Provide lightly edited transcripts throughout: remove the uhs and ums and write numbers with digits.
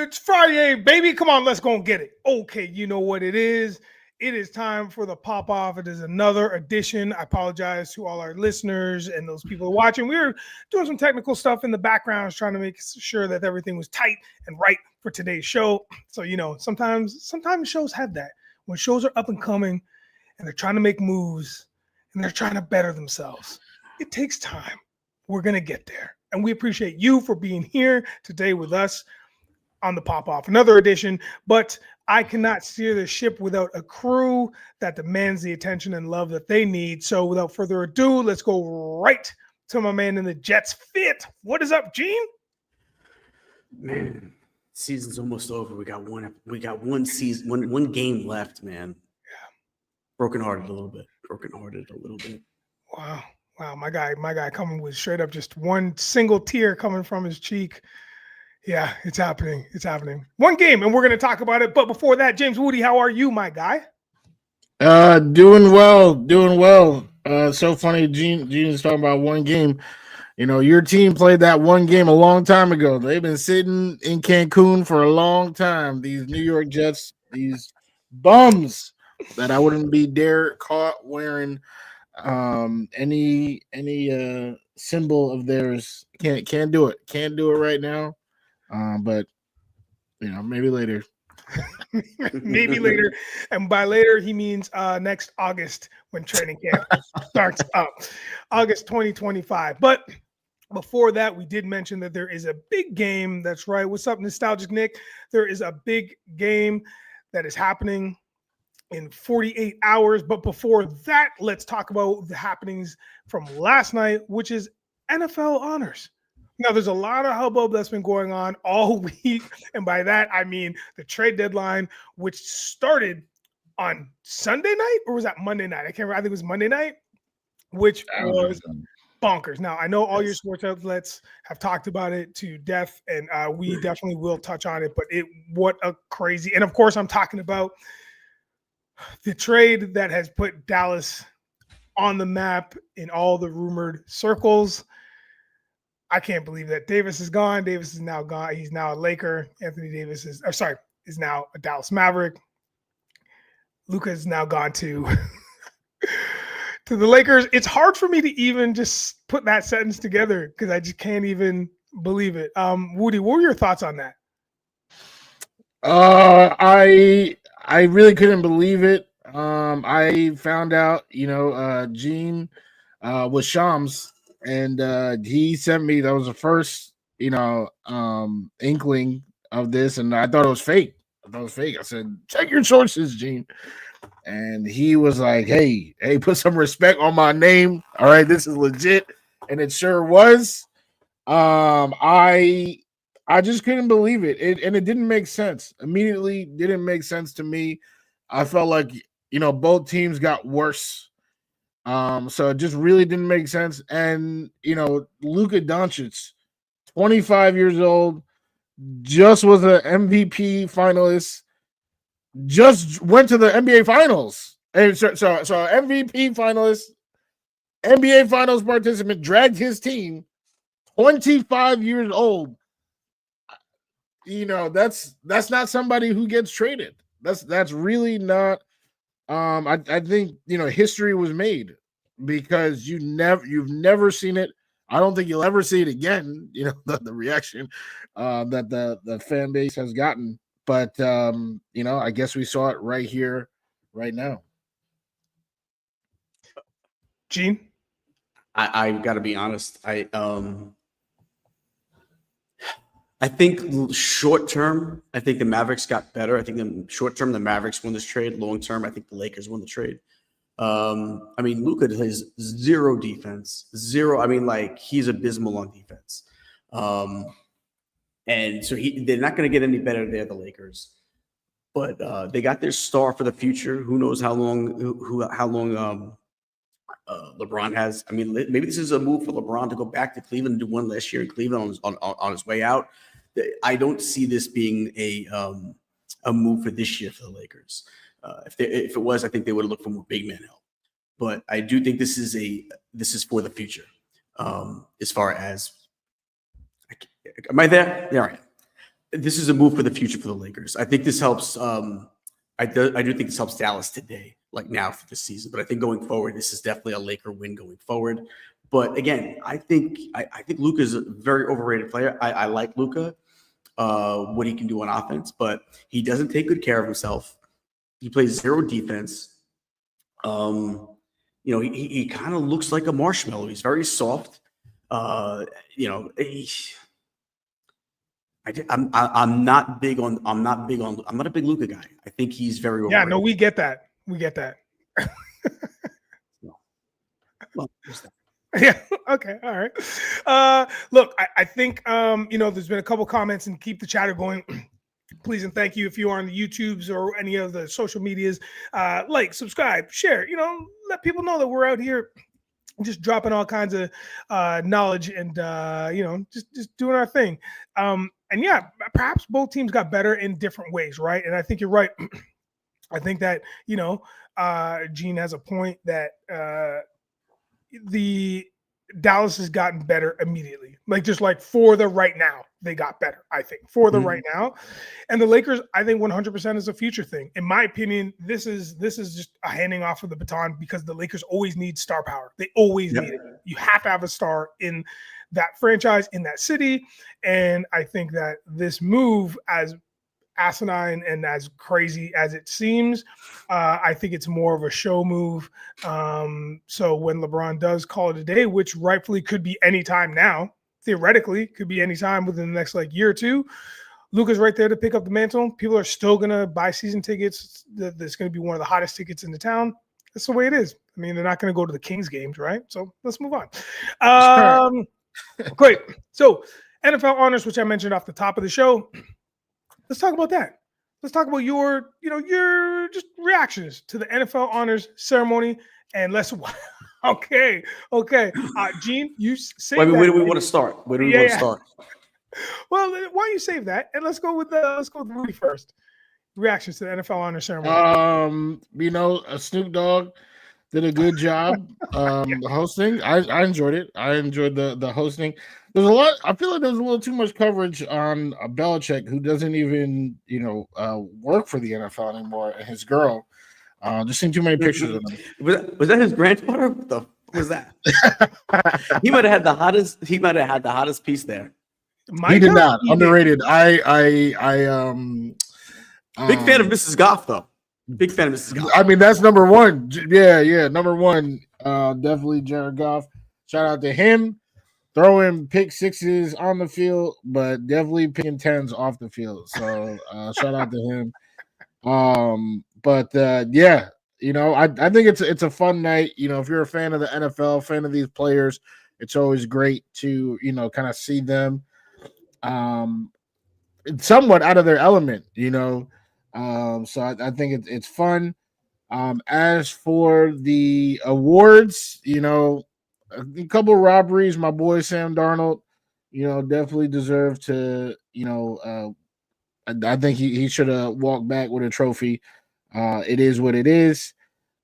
It's Friday, baby. Come on, let's go and get it. Okay, you know what it is. It is time for the pop off. It is another edition. I apologize to all our listeners and those people watching. We were doing some technical stuff in the background, trying to make sure that everything was tight and right for today's show. So, sometimes shows have that. When shows are up and coming and they're trying to make moves and they're trying to better themselves, it takes time. We're going to get there. And we appreciate you for being here today with us on the pop-off. Another edition, but I cannot steer the ship without a crew that demands the attention and love that they need. So without further ado, let's go right to my man in the Jets fit. What is up, Gene? Man, season's almost over. We got one season, one game left, man. Yeah. Brokenhearted a little bit. Wow, my guy coming with straight up just one single tear coming from his cheek. Yeah, it's happening. One game, and we're going to talk about it. But before that, James Wudi, how are you, my guy? Doing well. So funny, Gene is talking about one game. You know, your team played that one game a long time ago. They've been sitting in Cancun for a long time. These New York Jets, these bums that I wouldn't be dare caught wearing any symbol of theirs. Can't do it right now, but maybe later. Maybe later, and by later he means next August when training camp starts up, August 2025. But before that, we did mention that there is a big game. That's right. What's up, Nostalgic Nick? There is a big game that is happening in 48 hours. But before that, let's talk about the happenings from last night, which is NFL honors. Now, there's a lot of hubbub that's been going on all week. And by that, I mean the trade deadline, which started on Sunday night, or was that Monday night? I can't remember. I think it was Monday night, which was bonkers. Now, I know all your sports outlets have talked about it to death, and we definitely will touch on it. But what a crazy. And of course, I'm talking about the trade that has put Dallas on the map in all the rumored circles. I can't believe that Davis is gone. Davis is now gone. He's now a Laker. Anthony Davis is now a Dallas Maverick. Luka is now gone to the Lakers. It's hard for me to even just put that sentence together because I just can't even believe it. Wudi, what were your thoughts on that? I really couldn't believe it. I found out, Gene was Shams, and he sent me. That was the first, inkling of this, and I thought it was fake. I said, check your sources, Gene. And he was like, hey, put some respect on my name. All right, this is legit, and it sure was. I just couldn't believe it. And it didn't make sense. Immediately didn't make sense to me. I felt like, both teams got worse. So it just really didn't make sense. And, Luka Doncic, 25 years old, just was an MVP finalist, just went to the NBA finals. And so MVP finalist, NBA finals participant, dragged his team, 25 years old. That's not somebody who gets traded. That's really not. I think history was made because you've never seen it. I don't think you'll ever see it again. The reaction that the fan base has gotten. But I guess we saw it right here, right now. Gene, I got to be honest. I think short term, I think the Mavericks got better. I think in short term, the Mavericks won this trade. Long term, I think the Lakers won the trade. Luka plays zero defense, zero. He's abysmal on defense. And so they're not going to get any better there, the Lakers. But they got their star for the future. Who knows how long LeBron has. Maybe this is a move for LeBron to go back to Cleveland and do one last year in Cleveland on his way out. I don't see this being a move for this year for the Lakers. If it was, I think they would have looked for more big man help. But I do think this is for the future. As far as Am I there? There I am. This is a move for the future for the Lakers. I think this helps. I do think this helps Dallas today, like now for this season. But I think going forward, this is definitely a Laker win going forward. But again, I think Luka is a very overrated player. I like Luka, what he can do on offense, but he doesn't take good care of himself. He plays zero defense. He kind of looks like a marshmallow. He's very soft. I'm not a big Luka guy. I think he's very overrated. Yeah, no, we get that. We get that. Well, there's that. Yeah. Okay. All right. Look, I think there's been a couple comments, and keep the chatter going. Please and thank you if you are on the YouTubes or any of the social medias. Like, subscribe, share. Let people know that we're out here just dropping all kinds of knowledge and just doing our thing. And yeah, perhaps both teams got better in different ways, right? And I think you're right. I think that Gene has a point that the Dallas has gotten better immediately. Like for the right now, they got better, I think, for the right now. And the Lakers, I think 100% is a future thing. In my opinion, this is just a handing off of the baton because the Lakers always need star power. They always need it. You have to have a star in that franchise, in that city. And I think that this move, as asinine and as crazy as it seems, I think it's more of a show move. So when LeBron does call it a day, which rightfully could be any time now, theoretically could be any time within the next year or two, Luka's right there to pick up the mantle. People are still gonna buy season tickets. That's gonna be one of the hottest tickets in the town. That's the way it is. I mean, they're not gonna go to the Kings games, right? So let's move on. Great. So NFL honors, which I mentioned off the top of the show. Let's talk about that. Let's talk about your just reactions to the NFL honors ceremony. And let's okay. Gene, you say where do we want to start? Where do we want to start? Well, why don't you save that and let's go with Wudi first. Reactions to the NFL honors ceremony. Snoop Dogg did a good job hosting. I enjoyed it. I enjoyed the hosting. There's a lot. I feel like there's a little too much coverage on Belichick, who doesn't even work for the NFL anymore, and his girl. Just seen too many pictures of him. Was that his granddaughter? What the fuck was that? He might have had the hottest. He might have had the hottest piece there. He did not. Underrated. Big fan of Mrs. Goff, though. Big fan of Mrs. Goff. I mean, that's number one. Yeah. Number one, definitely Jared Goff. Shout out to him. Throwing pick sixes on the field, but definitely picking tens off the field. So shout out to him. I think it's a fun night. If you're a fan of the NFL, fan of these players, it's always great to kind of see them somewhat out of their element. So I think it's fun. As for the awards, a couple of robberies. My boy Sam Darnold, definitely deserved to, I think he should have walked back with a trophy. It is what it is.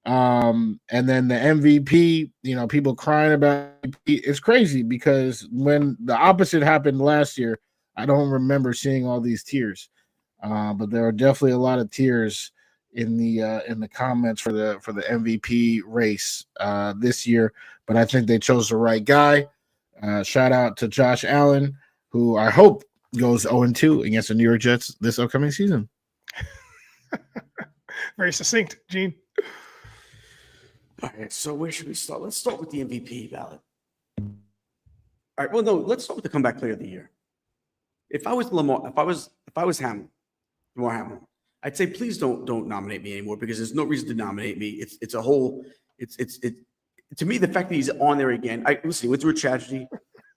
And then the MVP, people crying about it. It's crazy because when the opposite happened last year, I don't remember seeing all these tears. But there are definitely a lot of tears in the comments for the MVP race this year. But I think they chose the right guy. Shout out to Josh Allen, who I hope goes 0-2 against the New York Jets this upcoming season. Very succinct, Gene. All right, so where should we start? Let's start with the MVP ballot. All right, well, no, let's start with the comeback player of the year. If I was Hamlin, I'd say please don't nominate me anymore because there's no reason to nominate me. It's a whole. To me, the fact that he's on there again. Listen, he went through a tragedy,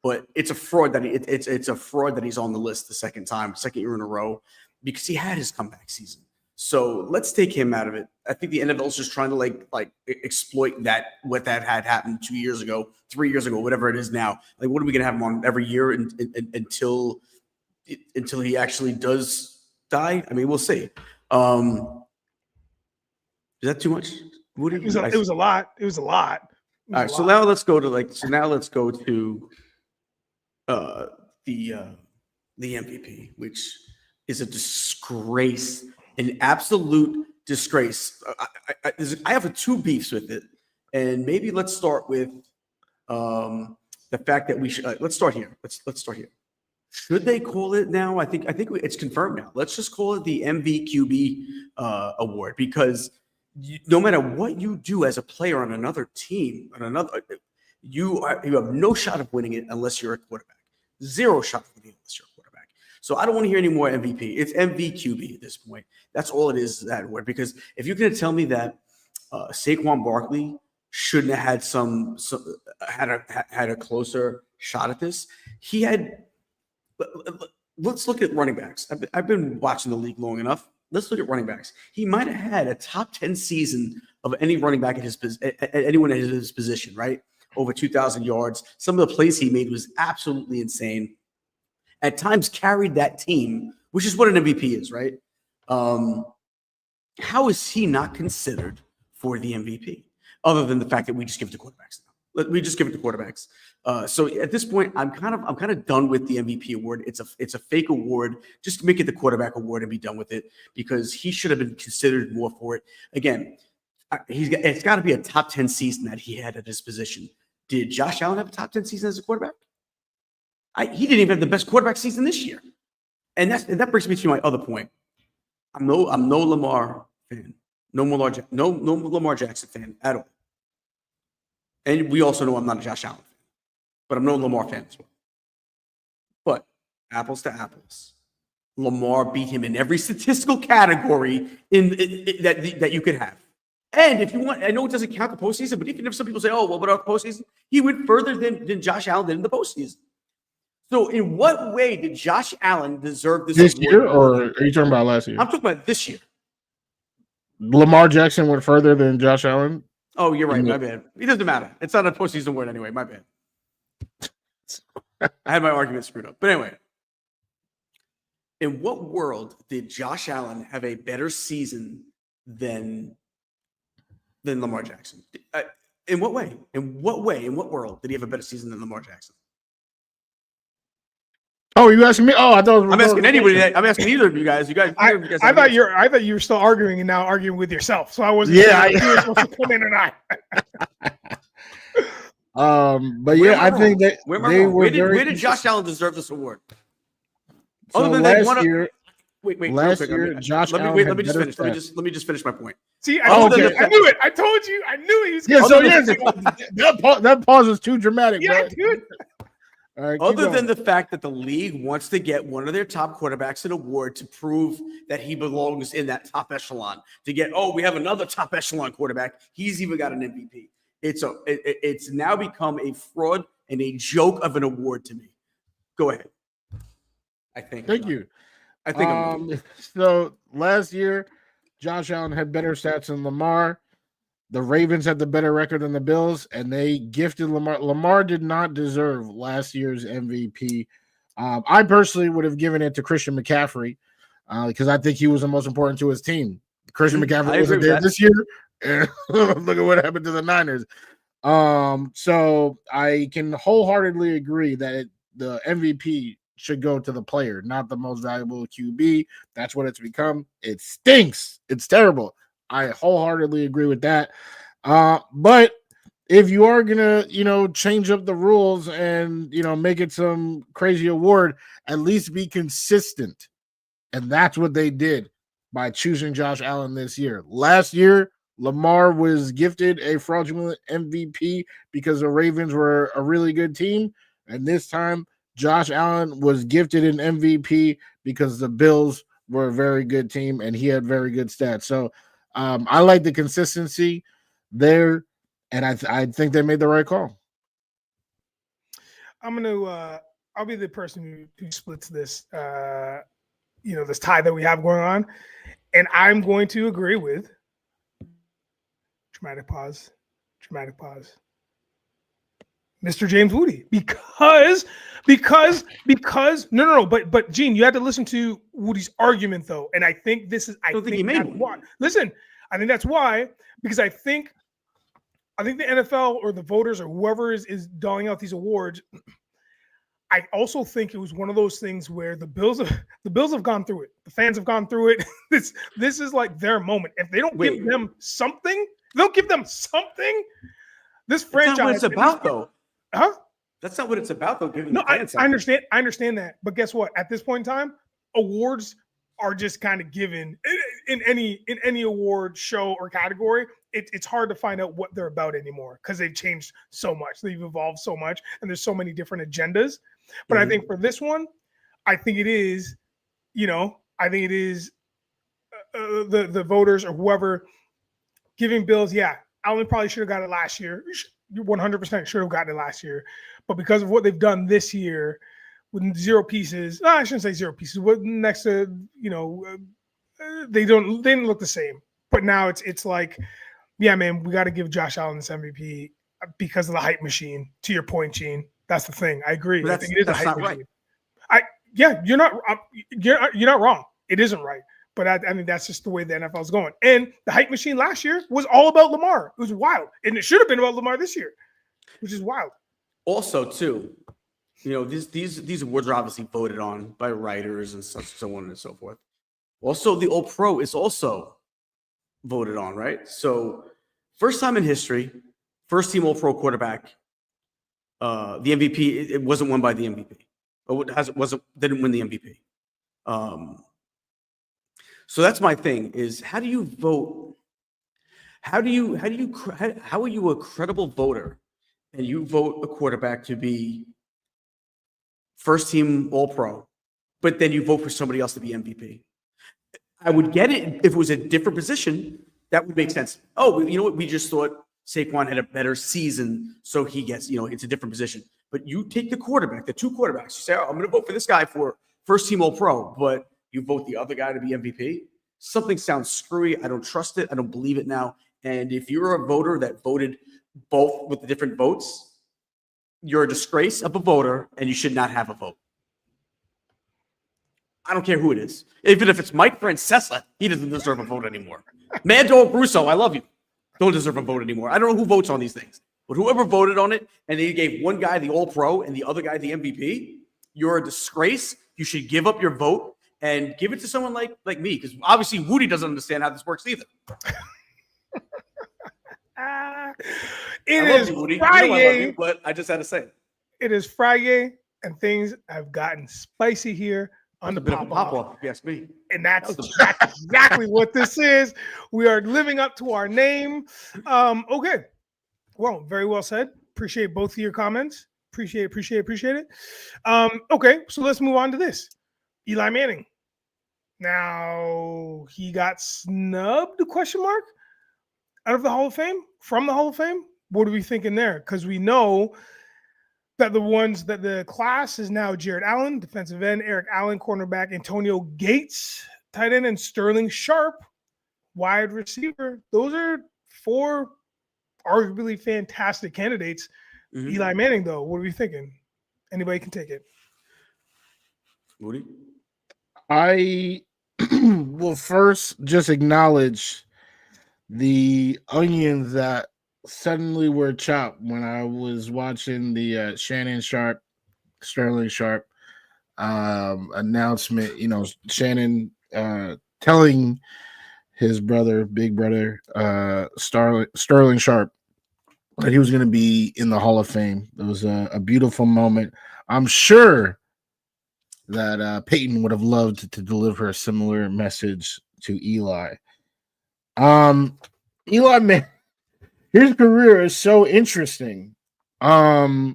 but it's a fraud that it's a fraud that he's on the list the second year in a row, because he had his comeback season. So let's take him out of it. I think the NFL is just trying to like exploit what had happened 2 years ago, 3 years ago, whatever it is now. Like, what are we gonna have him on every year until he actually does die? I mean, we'll see. Is that too much? It was a lot. It was a lot. All right, so now let's go to the the MVP, which is a disgrace, an absolute disgrace. I have two beefs with it, and maybe let's start with the fact that we should. Let's start here. Let's start here. Should they call it now? I think it's confirmed now. Let's just call it the MVQB award, because no matter what you do as a player on another team, you have no shot of winning it unless you're a quarterback. Zero shot of winning it unless you're a quarterback. So I don't want to hear any more MVP. It's MVQB at this point. That's all it is, that award. Because if you're going to tell me that Saquon Barkley shouldn't have had a closer shot at this, he had. Let's look at running backs. I've been watching the league long enough. Let's look at running backs. He might have had a top 10 season of any running back at anyone at his position, right? Over 2,000 yards. Some of the plays he made was absolutely insane. At times carried that team, which is what an MVP is, right? How is he not considered for the MVP? Other than the fact that we just give it to quarterbacks now. We just give it to quarterbacks. So at this point, I'm kind of done with the MVP award. It's a fake award, just to make it the quarterback award and be done with it, because he should have been considered more for it. Again, it's got to be a top 10 season that he had at his position. Did Josh Allen have a top 10 season as a quarterback? He didn't even have the best quarterback season this year, and that brings me to my other point. I'm no Lamar fan, no Lamar Jackson fan at all, and we also know I'm not a Josh Allen fan. But I'm no Lamar fan as well. But apples to apples, Lamar beat him in every statistical category that you could have. And if you want, I know it doesn't count the postseason, but even if some people say, "Oh, well, what about the postseason?" He went further than Josh Allen did in the postseason. So, in what way did Josh Allen deserve this year, or are you talking about last year? I'm talking about this year. Lamar Jackson went further than Josh Allen. Oh, you're right. My bad. It doesn't matter. It's not a postseason award anyway. My bad. I had my argument screwed up. But anyway, in what world did Josh Allen have a better season than Lamar Jackson? In what way? In what world did he have a better season than Lamar Jackson? Oh, you asking me? Oh, I thought I'm asking anybody. I'm asking either of you guys. I thought you were still arguing and now arguing with yourself. So I wasn't sure if you were supposed to come in or not. But yeah, I think that where did Josh Allen deserve this award? So Other than last year, last year, Josh Allen let me just finish. Let me just finish my point. See, I knew it. I told you. I knew he was. Yeah. So that pause is too dramatic. Yeah, bro. dude. All right, other than the fact that the league wants to get one of their top quarterbacks an award to prove that he belongs in that top echelon, to get, we have another top echelon quarterback. He's even got an MVP. It's now become a fraud and a joke of an award to me. Go ahead. Thank you. I think so last year, Josh Allen had better stats than Lamar. The Ravens had the better record than the Bills, and they gifted Lamar. Lamar did not deserve last year's MVP. I personally would have given it to Christian McCaffrey because I think he was the most important to his team. Christian McCaffrey wasn't there this year. And look at what happened to the Niners. So I can wholeheartedly agree that the MVP should go to the player, not the most valuable QB. That's what it's become. It stinks. It's terrible. I wholeheartedly agree with that. But if you are gonna, change up the rules and make it some crazy award, at least be consistent. And that's what they did by choosing Josh Allen this year. Last year, Lamar was gifted a fraudulent MVP because the Ravens were a really good team. And this time, Josh Allen was gifted an MVP because the Bills were a very good team and he had very good stats. So I like the consistency there, and I think they made the right call. I'll be the person who splits this, this tie that we have going on, and I'm going to agree with dramatic pause, Mr. James Wudi, because no, but Gene, you had to listen to Woody's argument though, and I think this is I think he made one. Listen, I think that's why, because I think the NFL or the voters or whoever is doling out these awards, I also think it was one of those things where the Bills have gone through it. The fans have gone through it. This is like their moment. If they don't give them something, they'll give them something. This franchise. That's not what it's about, though. Huh? That's not what it's about, though. Giving No, the fans I understand. I understand that. But guess what? At this point in time, awards are just kind of given in any award show or category. It's hard to find out what they're about anymore because they've changed so much. They've evolved so much, and there's so many different agendas. But I think for this one, I think it is, the voters or whoever giving Bills. Yeah, Allen probably should have got it last year. 100% should have gotten it last year, but because of what they've done this year with zero pieces, I shouldn't say zero pieces. What next to they didn't look the same. But now it's like, yeah, man, we got to give Josh Allen this MVP because of the hype machine. To your point, Gene, that's the thing. I agree. I think it is a hype machine. Right. You're not wrong. It isn't right. But I mean, that's just the way the NFL is going. And the hype machine last year was all about Lamar. It was wild. And it should have been about Lamar this year, which is wild. Also, too, these awards are obviously voted on by writers and so on and so forth. Also, the All-Pro is also voted on, right? So, first time in history, first team All-Pro quarterback, the MVP, it wasn't won by the MVP. Didn't win the MVP. So that's my thing is how do you vote? How are you a credible voter and you vote a quarterback to be first team All-Pro, but then you vote for somebody else to be MVP? I would get it if it was a different position. That would make sense. Oh, you know what? We just thought Saquon had a better season, so he gets, it's a different position. But you take the quarterback, the two quarterbacks. You say, oh, I'm going to vote for this guy for first team All-Pro, but you vote the other guy to be MVP. Something sounds screwy. I don't trust it. I don't believe it now. And if you're a voter that voted both with the different votes, you're a disgrace of a voter, and you should not have a vote. I don't care who it is. Even if it's Mike Francesa, he doesn't deserve a vote anymore. Mad Dog Russo, I love you. Don't deserve a vote anymore. I don't know who votes on these things. But whoever voted on it, and they gave one guy the All-Pro and the other guy the MVP, you're a disgrace. You should give up your vote and give it to someone like me, because obviously Wudi doesn't understand how this works either. It is Wudi. Friday, I love you, but I just had to say it. It is Friday, and things have gotten spicy here on the pop-off. Yes, me. And that's exactly what this is. We are living up to our name. Okay. Well, very well said. Appreciate both of your comments. Appreciate it. Okay, so let's move on to this. Eli Manning. Now, he got snubbed, question mark, out of the Hall of Fame, from the Hall of Fame. What are we thinking there? Because we know that the class is now Jared Allen, defensive end, Eric Allen, cornerback, Antonio Gates, tight end, and Sterling Sharp, wide receiver. Those are four arguably fantastic candidates. Mm-hmm. Eli Manning, though, what are we thinking? Anybody can take it. Wudi? I will first just acknowledge the onions that suddenly were chopped when I was watching the Shannon Sharp, Sterling Sharp announcement. Shannon telling his big brother, Sterling Sharp, that he was going to be in the Hall of Fame. It was a beautiful moment. I'm sure that Peyton would have loved to deliver a similar message to Eli. Eli, man, his career is so interesting. I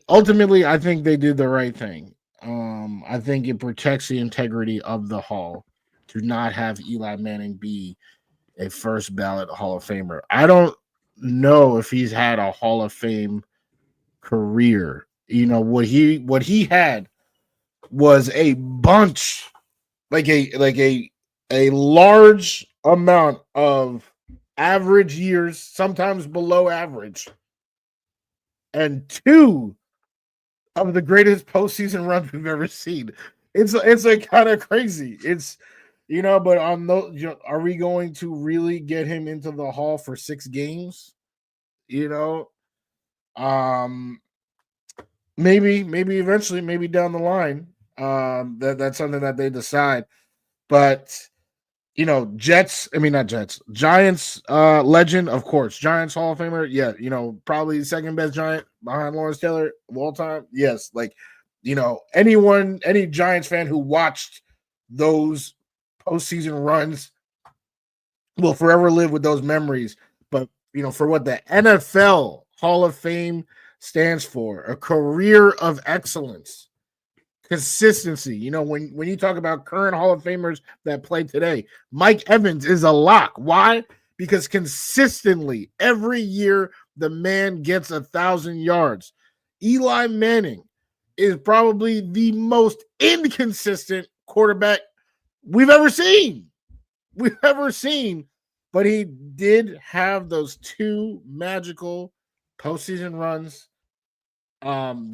ultimately think they did the right thing. I think it protects the integrity of the Hall to not have Eli Manning be a first ballot Hall of Famer. I don't know if he's had a Hall of Fame career. What he had was a bunch, like a large amount of average years, sometimes below average, and two of the greatest postseason runs we've ever seen. It's like kind of crazy. It's but on those, are we going to really get him into the Hall for 6 games? Maybe eventually, maybe down the line. That's something that they decide. But Jets, I mean not Jets, Giants legend, of course. Giants Hall of Famer, yeah, probably the second best Giant behind Lawrence Taylor of all time. Yes, any Giants fan who watched those postseason runs will forever live with those memories. But for what the NFL Hall of Fame stands for, a career of excellence, consistency. When you talk about current Hall of Famers that play today, Mike Evans is a lock. Why? Because consistently every year the man gets 1,000 yards. Eli Manning is probably the most inconsistent quarterback we've ever seen. But he did have those 2 magical postseason runs.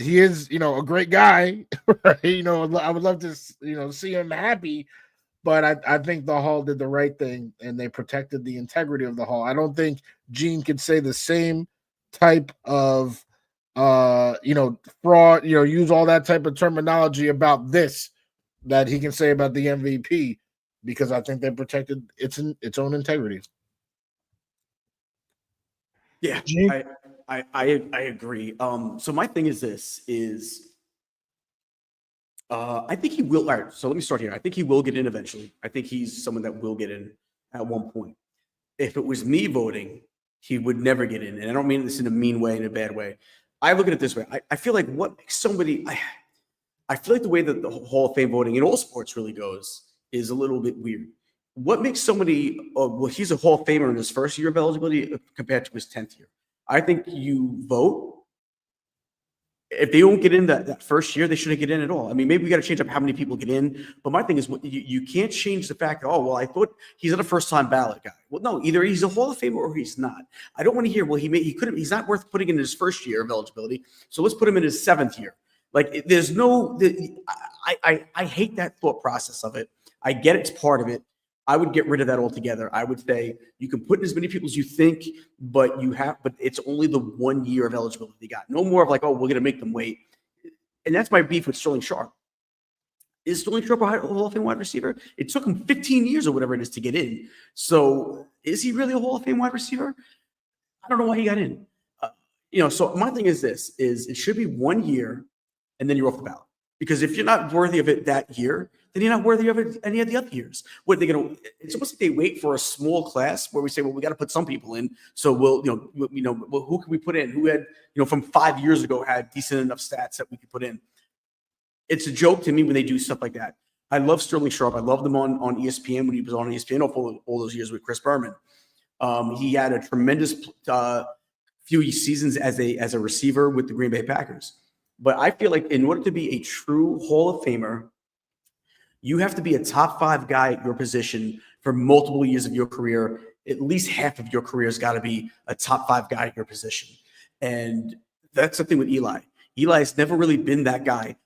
He is, a great guy. Right? I would love to, see him happy, but I think the Hall did the right thing and they protected the integrity of the Hall. I don't think Gene could say the same type of, fraud, use all that type of terminology about this that he can say about the MVP, because I think they protected its own integrity. Yeah, I agree. So my thing is this I think he will. All right, so let me start here. I think he will get in eventually. I think he's someone that will get in at one point. If it was me voting, he would never get in. And I don't mean this in a mean way, in a bad way. I look at it this way. I feel like what makes somebody, I feel like the way that the Hall of Fame voting in all sports really goes is a little bit weird. What makes somebody, well, he's a Hall of Famer in his first year of eligibility compared to his 10th year. I think you vote. If they don't get in that first year, they shouldn't get in at all. I mean, maybe we got to change up how many people get in. But my thing is, you can't change the fact that, I thought he's not a first-time ballot guy. Well, no, either he's a Hall of Famer or he's not. I don't want to hear, he couldn't, he's not worth putting in his first year of eligibility. So let's put him in his 7th year. Like, there's no, I hate that thought process of it. I get it's part of it. I would get rid of that altogether. I would say you can put in as many people as you think, but it's only the 1 year of eligibility they got. No more of like, we're going to make them wait. And that's my beef with Sterling Sharp. Is Sterling Sharp a Hall of Fame wide receiver? It took him 15 years or whatever it is to get in. So is he really a Hall of Fame wide receiver? I don't know why he got in. So my thing is this, it should be 1 year and then you're off the ballot. Because if you're not worthy of it that year, then you're not worthy of it any of the other years. What they're going to? It's almost like they wait for a small class where we say, well, we got to put some people in. So we'll, who can we put in? Who had, from 5 years ago had decent enough stats that we could put in? It's a joke to me when they do stuff like that. I love Sterling Sharp. I loved him on ESPN when he was on ESPN all those years with Chris Berman. He had a tremendous few seasons as a receiver with the Green Bay Packers. But I feel like in order to be a true Hall of Famer, you have to be a top 5 guy at your position for multiple years of your career. At least half of your career has got to be a top 5 guy at your position. And that's something with Eli. Eli has never really been that guy.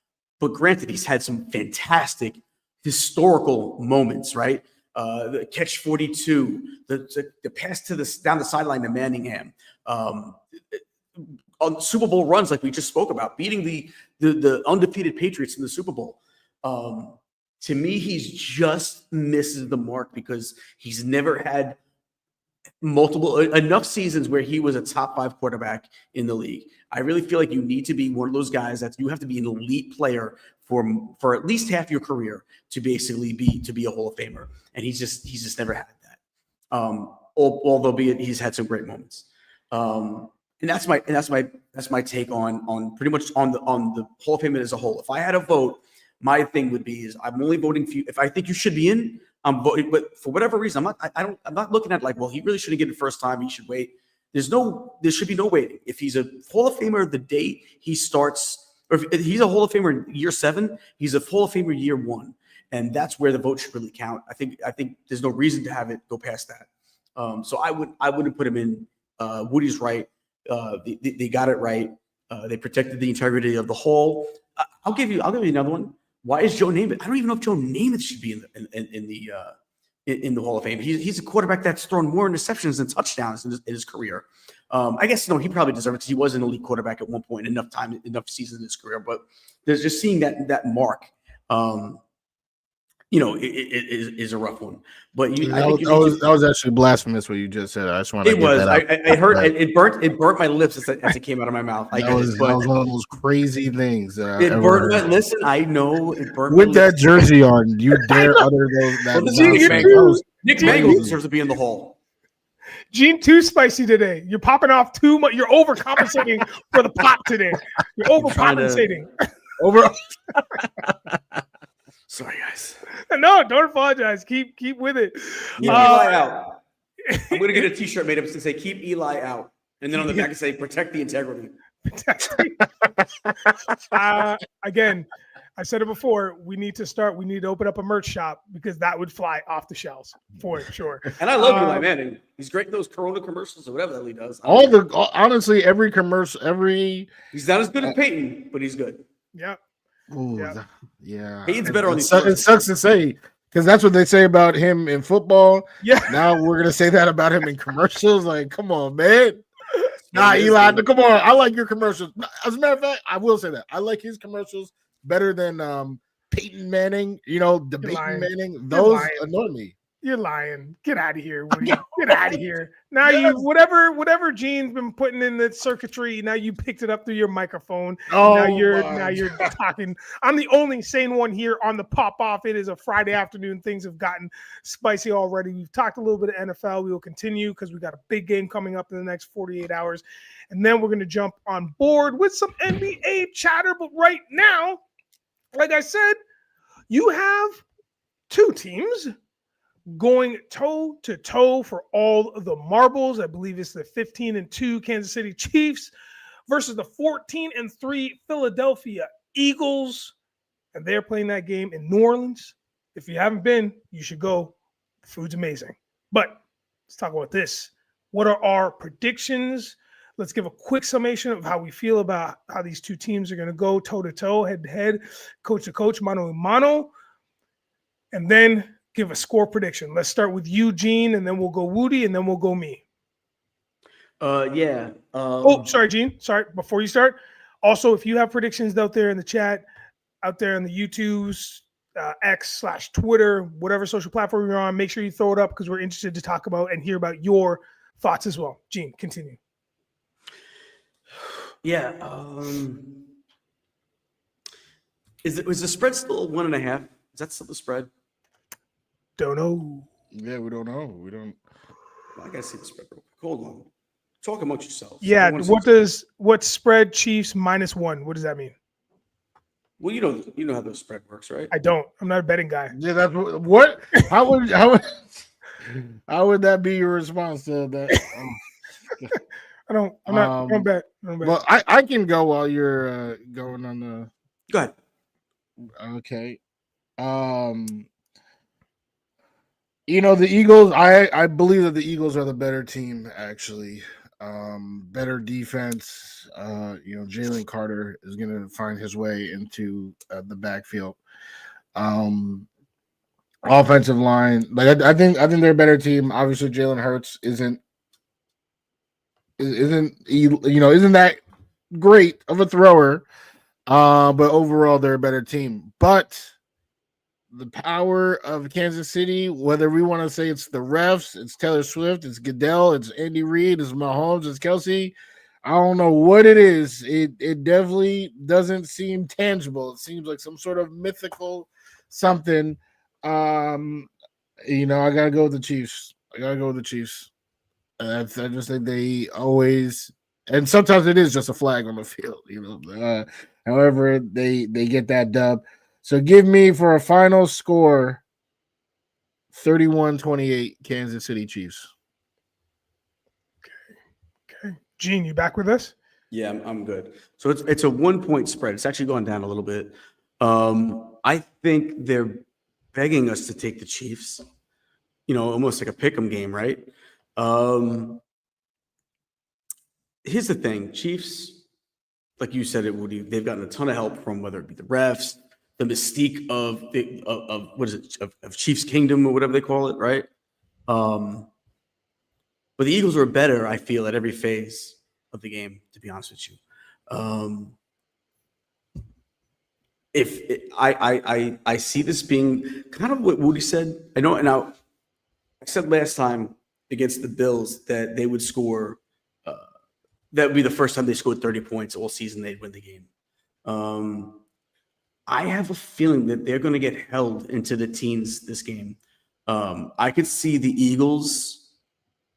But granted, he's had some fantastic historical moments, right? The catch 42, the pass down the sideline to Manningham, on Super Bowl runs like we just spoke about, beating the undefeated Patriots in the Super Bowl. To me, he's just misses the mark because he's never had enough seasons where he was a top 5 quarterback in the league. I really feel like you need to be one of those guys that you have to be an elite player for at least half your career to basically be a Hall of Famer. And he's just never had that. Although he's had some great moments. And that's my take on pretty much on the Hall of Fame as a whole. If I had a vote, my thing would be is I'm only voting for you. If I think you should be in, I'm voting. But for whatever reason, I'm not looking at like, well, he really shouldn't get it first time. He should wait. There should be no waiting. If he's a Hall of Famer the day he starts, or if he's a Hall of Famer in year 7, he's a Hall of Famer year 1, and that's where the vote should really count. I think there's no reason to have it go past that. So I wouldn't put him in. Wudi's right. They got it right. They protected the integrity of the Hall. I'll give you another one. Why is Joe Namath? I don't even know if Joe Namath should be in the Hall of Fame. He's a quarterback that's thrown more interceptions than touchdowns in his career. I guess no, he probably deserves it. He was an elite quarterback at one point, enough seasons in his career. But there's just seeing that mark, it is a rough one. But that was actually blasphemous what you just said. I just want to it get was. that out. I heard it burnt my lips as it came out of my mouth. That was one of those crazy things. It burnt my. Listen, I know it burnt with that jersey on. You dare utter those? That Nick Mango deserves to be in the hall. Gene, too spicy today. You're popping off too much. You're overcompensating for the pop today. You're overcompensating. Sorry, guys. No, don't apologize. Keep with it. Eli out. I'm gonna get a T-shirt made up to say "Keep Eli out," and then on the back it say "Protect the integrity." Again, I said it before. We need to open up a merch shop because that would fly off the shelves for sure. And I love Eli Manning. He's great in those Corona commercials or whatever that he does. Honestly, every commercial, he's not as good as Peyton, but he's good. Yeah. Ooh, yeah. Peyton's better on these. It sucks to say because that's what they say about him in football. Yeah. Now we're gonna say that about him in commercials. Like, come on, man. Nah, Eli, come on. I like your commercials. As a matter of fact, I will say that I like his commercials better than Peyton Manning. Debating Manning. Those annoy me. You're lying. Get out of here, Wudi. Get out of here. Now you whatever Gene's been putting in the circuitry, now you picked it up through your microphone. Now you're talking. I'm the only sane one here on the pop off. It is a Friday afternoon. Things have gotten spicy already. We've talked a little bit of NFL. We will continue because we got a big game coming up in the next 48 hours. And then we're going to jump on board with some NBA chatter. But right now, like I said, you have two teams going toe to toe for all of the marbles. I believe it's the 15-2 Kansas City Chiefs versus the 14-3 Philadelphia Eagles. And they're playing that game in New Orleans. If you haven't been, you should go. The food's amazing. But let's talk about this. What are our predictions? Let's give a quick summation of how we feel about how these two teams are going to go toe to toe, head to head, coach to coach, mano a mano. And then give a score prediction. Let's start with you, Gene, and then we'll go Wudi, and then we'll go me. Sorry, Gene. Sorry, before you start. Also, if you have predictions out there in the chat, out there on the YouTube's, X/Twitter, whatever social platform you're on, make sure you throw it up because we're interested to talk about and hear about your thoughts as well. Gene, continue. Yeah. Is the spread still 1.5? Is that still the spread? Don't know. Yeah, we don't know. We don't. I gotta see the spread. Hold on. Talk amongst yourselves. Yeah. What spread Chiefs -1? What does that mean? Well, you know how the spread works, right? I don't. I'm not a betting guy. Yeah, that's what. How would that be your response to that? I don't bet. Well, I can go while you're going on the. Go ahead. Okay. The Eagles, I believe that the Eagles are the better team, actually. Better defense. Jalen Carter is going to find his way into the backfield. Offensive line, like I think they're a better team. Obviously, Jalen Hurts isn't that great of a thrower, but overall they're a better team. But the power of Kansas City, whether we want to say it's the refs, it's Taylor Swift, it's Goodell, it's Andy Reid, it's Mahomes, it's Kelsey, I don't know what it is. It definitely doesn't seem tangible. It seems like some sort of mythical something. I gotta go with the Chiefs. I just think they always, and sometimes it is just a flag on the field. However, they get that dub. So give me for a final score 31-28 Kansas City Chiefs. Okay. Gene, you back with us? Yeah, I'm good. So it's a 1-point spread. It's actually going down a little bit. I think they're begging us to take the Chiefs. Almost like a pick'em game, right? Here's the thing. Chiefs, like you said, they've gotten a ton of help from whether it be the refs, the mystique of what is it, of Chiefs Kingdom or whatever they call it, right? But the Eagles were better, I feel, at every phase of the game, to be honest with you. I see this being kind of what Wudi said. I know, and I said last time against the Bills that they would score. That would be the first time they scored 30 points all season. They'd win the game. I have a feeling that they're going to get held into the teens this game. I could see the Eagles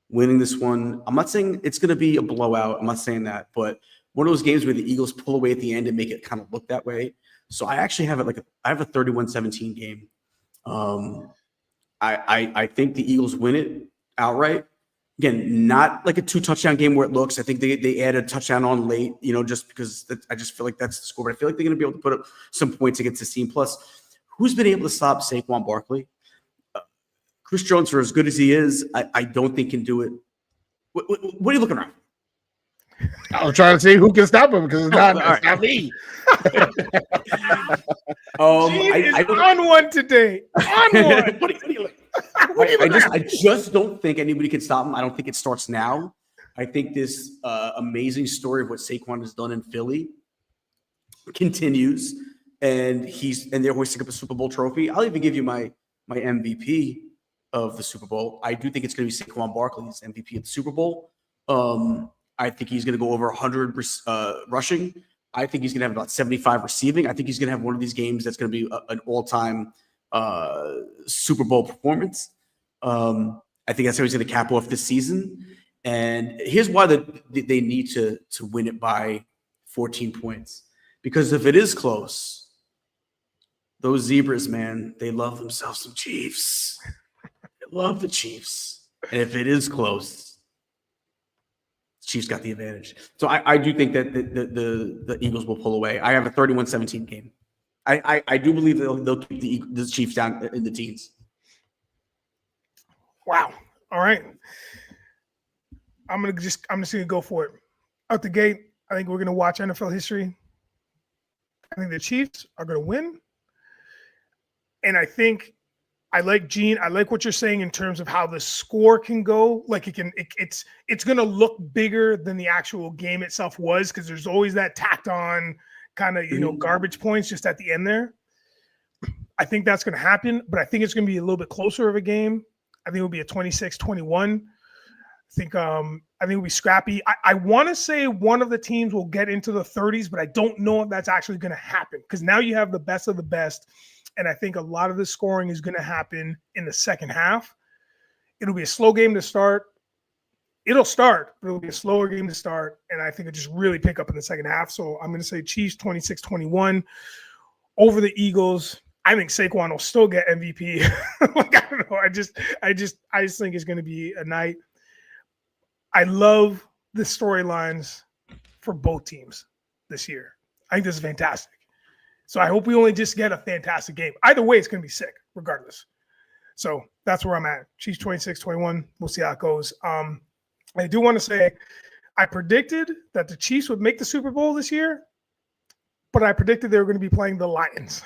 winning this one. I'm not saying it's going to be a blowout. I'm not saying that, but one of those games where the Eagles pull away at the end and make it kind of look that way. So I actually have it I have a 31-17 game. I think the Eagles win it outright. Again, not like a 2-touchdown game where it looks. I think they added a touchdown on late, just because I just feel like that's the score. But I feel like they're going to be able to put up some points against this team. Plus, who's been able to stop Saquon Barkley? Chris Jones, for as good as he is, I don't think can do it. What are you looking around? I was trying to see who can stop him because it's not me. I on one today. On one. What are you I just don't think anybody can stop him. I don't think it starts now. I think this amazing story of what Saquon has done in Philly continues, and they're hoisting up a Super Bowl trophy. I'll even give you my MVP of the Super Bowl. I do think it's going to be Saquon Barkley's MVP of the Super Bowl. I think he's going to go over 100 rushing. I think he's going to have about 75 receiving. I think he's going to have one of these games that's going to be an all-time Super Bowl performance. I think that's how he's going to cap off this season. And here's why they need to win it by 14 points. Because if it is close, those Zebras, man, they love themselves some Chiefs. They love the Chiefs. And if it is close, Chiefs got the advantage. So I do think that the Eagles will pull away. I have a 31-17 game. I do believe they'll keep the Chiefs down in the teens. Wow. All right. I'm just gonna go for it. Out the gate, I think we're gonna watch NFL history. I think the Chiefs are gonna win. And I think I like Gene. I like what you're saying in terms of how the score can go. Like it's going to look bigger than the actual game itself was, because there's always that tacked on kind of, garbage points just at the end there. I think that's going to happen, but I think it's going to be a little bit closer of a game. I think it'll be a 26-21. I think it'll be scrappy. I want to say one of the teams will get into the 30s, but I don't know if that's actually going to happen, because now you have the best of the best. And I think a lot of the scoring is going to happen in the second half. It'll be a slow game to start. It'll start, but it'll be a slower game to start. And I think it'll just really pick up in the second half. So I'm going to say Chiefs 26-21 over the Eagles. I think Saquon will still get MVP. I don't know. I just think it's going to be a night. I love the storylines for both teams this year. I think this is fantastic. So I hope we only just get a fantastic game. Either way, it's going to be sick, regardless. So that's where I'm at. Chiefs 26-21. We'll see how it goes. I do want to say I predicted that the Chiefs would make the Super Bowl this year, but I predicted they were going to be playing the Lions.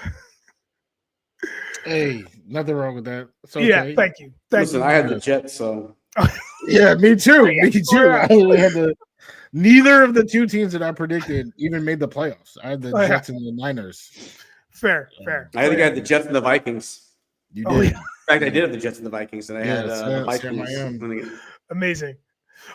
Hey, nothing wrong with that. Okay. Yeah, thank you. Listen, I had the Jets, so. Yeah, me too. Me too. I only had the. Neither of the two teams that I predicted even made the playoffs. I had the Jets and the Niners. Fair. I think I had the Jets and the Vikings. You did. Yeah. In fact, I did have the Jets and the Vikings, and I had the Vikings. Amazing.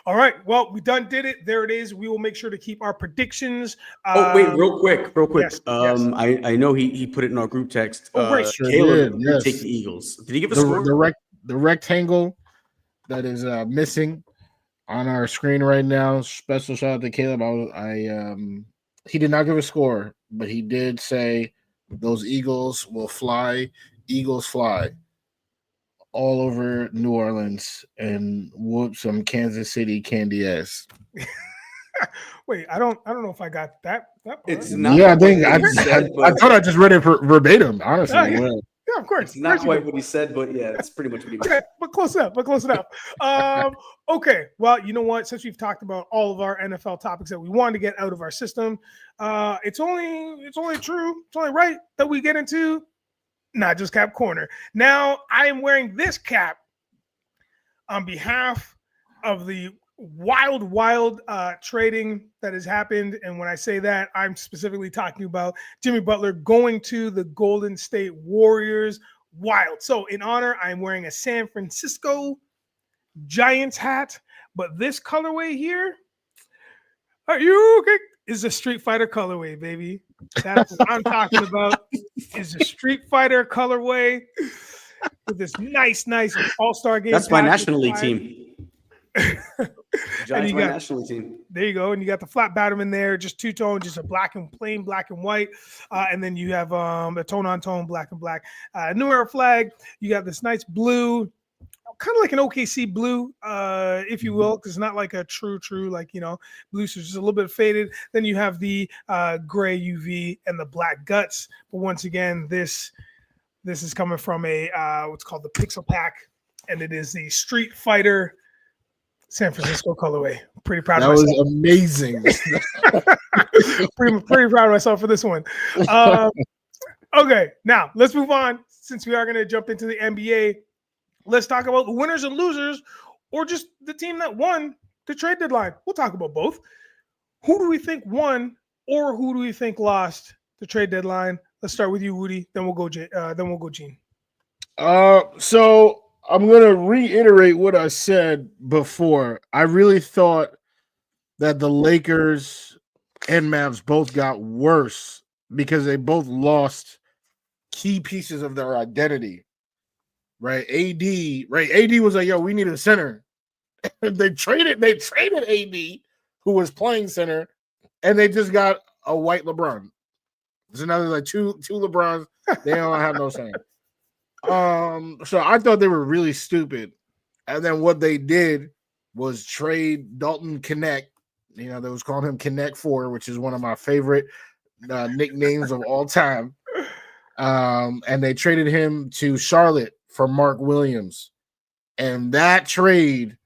All right. Well, we did it. There it is. We will make sure to keep our predictions. Wait, real quick. Yes. I know he put it in our group text. Sure Caleeb did. Yes. Take the Eagles. Did he give a score? The rectangle that is missing on our screen right now. Special shout out to Caleeb. He did not give a score, but he did say those Eagles will fly. Eagles fly all over New Orleans and whoop some Kansas City candy ass. Wait, I don't know if I got that part. It's not. Yeah, I thought I just read it verbatim. Honestly, yeah, of course. It's not quite what he said, but yeah, it's pretty much what he meant. Okay, but close enough. Okay, well, you know what? Since we've talked about all of our NFL topics that we wanted to get out of our system, it's only true, it's only right that we get into Nigel's Cap Corner. Now, I am wearing this cap on behalf of the wild trading that has happened. And when I say that, I'm specifically talking about Jimmy Butler going to the Golden State Warriors. Wild. So in honor, I'm wearing a San Francisco Giants hat, but this colorway here, are you okay? Is a Street Fighter colorway, baby. That's what I'm talking about. Is a Street Fighter colorway with this nice All-Star game. That's my National League team. And you my got, national team. there you go, and you got the flat bottom in there, just two-tone, just a black and white, and then you have a tone-on-tone black and black. New era flag. You got this nice blue, kind of like an OKC blue, if you will, because it's not like a true like blue, so just a little bit faded. Then you have the gray UV and the black guts. But once again, this is coming from a what's called the Pixel Pack, and it is the Street Fighter San Francisco colorway. Pretty proud of myself. That was amazing. pretty proud of myself for this one. Okay, now let's move on. Since we are going to jump into the NBA, let's talk about the winners and losers, or just the team that won the trade deadline. We'll talk about both. Who do we think won, or who do we think lost the trade deadline? Let's start with you, Wudi. Then we'll go. Gene. So I'm going to reiterate what I said before. I really thought that the Lakers and Mavs both got worse because they both lost key pieces of their identity. Right? AD was like, yo, we need a center. they traded AD, who was playing center, and they just got a white LeBron. There's another like two LeBrons. They don't have no center. So I thought they were really stupid. And then what they did was trade Dalton Connect. They was calling him Connect 4, which is one of my favorite nicknames of all time. And they traded him to Charlotte for Mark Williams. And that trade,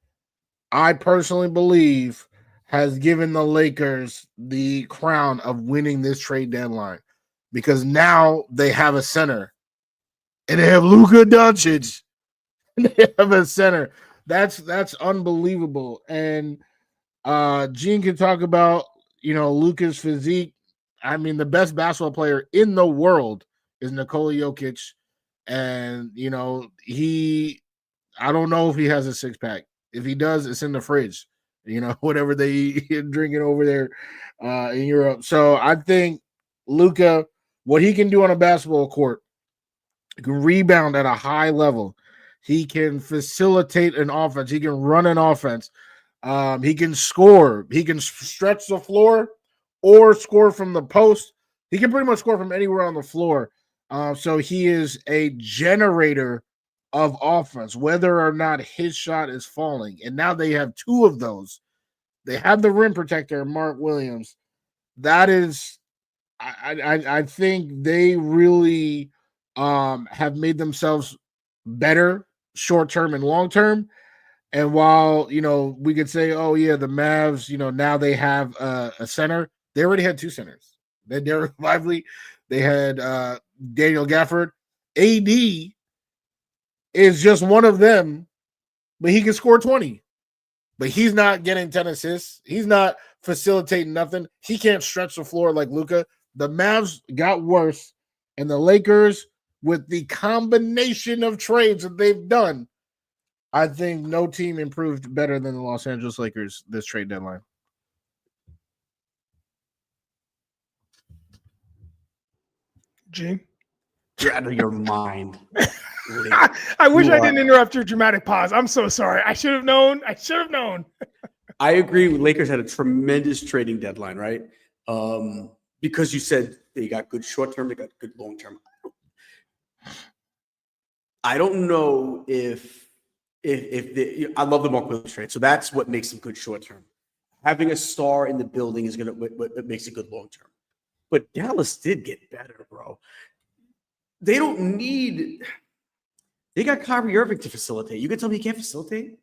I personally believe, has given the Lakers the crown of winning this trade deadline, because now they have a center. And they have Luka Doncic. And they have a center. That's unbelievable. And Gene can talk about, Luka's physique. I mean, the best basketball player in the world is Nikola Jokic. And, I don't know if he has a six-pack. If he does, it's in the fridge. Whatever they drinking over there in Europe. So I think Luka, what he can do on a basketball court, he can rebound at a high level. He can facilitate an offense. He can run an offense. He can score. He can stretch the floor or score from the post. He can pretty much score from anywhere on the floor. So he is a generator of offense, whether or not his shot is falling. And now they have two of those. They have the rim protector, Mark Williams. That is, I think they really have made themselves better short-term and long-term. And while, we could say, oh, yeah, the Mavs, now they have a center. They already had two centers. They had Derek Lively. They had Daniel Gafford. AD is just one of them, but he can score 20. But he's not getting 10 assists. He's not facilitating nothing. He can't stretch the floor like Luka. The Mavs got worse, and the Lakers, with the combination of trades that they've done, I think no team improved better than the Los Angeles Lakers this trade deadline. Gene? You're out of your mind. I wish I didn't interrupt your dramatic pause. I'm so sorry. I should have known. I agree. Lakers had a tremendous trading deadline, right? Because you said they got good short term, they got good long term. I don't know if I love the Mark Williams trade, so that's what makes them good short term. Having a star in the building is what makes it good long term. But Dallas did get better, bro. They don't need. They got Kyrie Irving to facilitate. You can tell me he can't facilitate?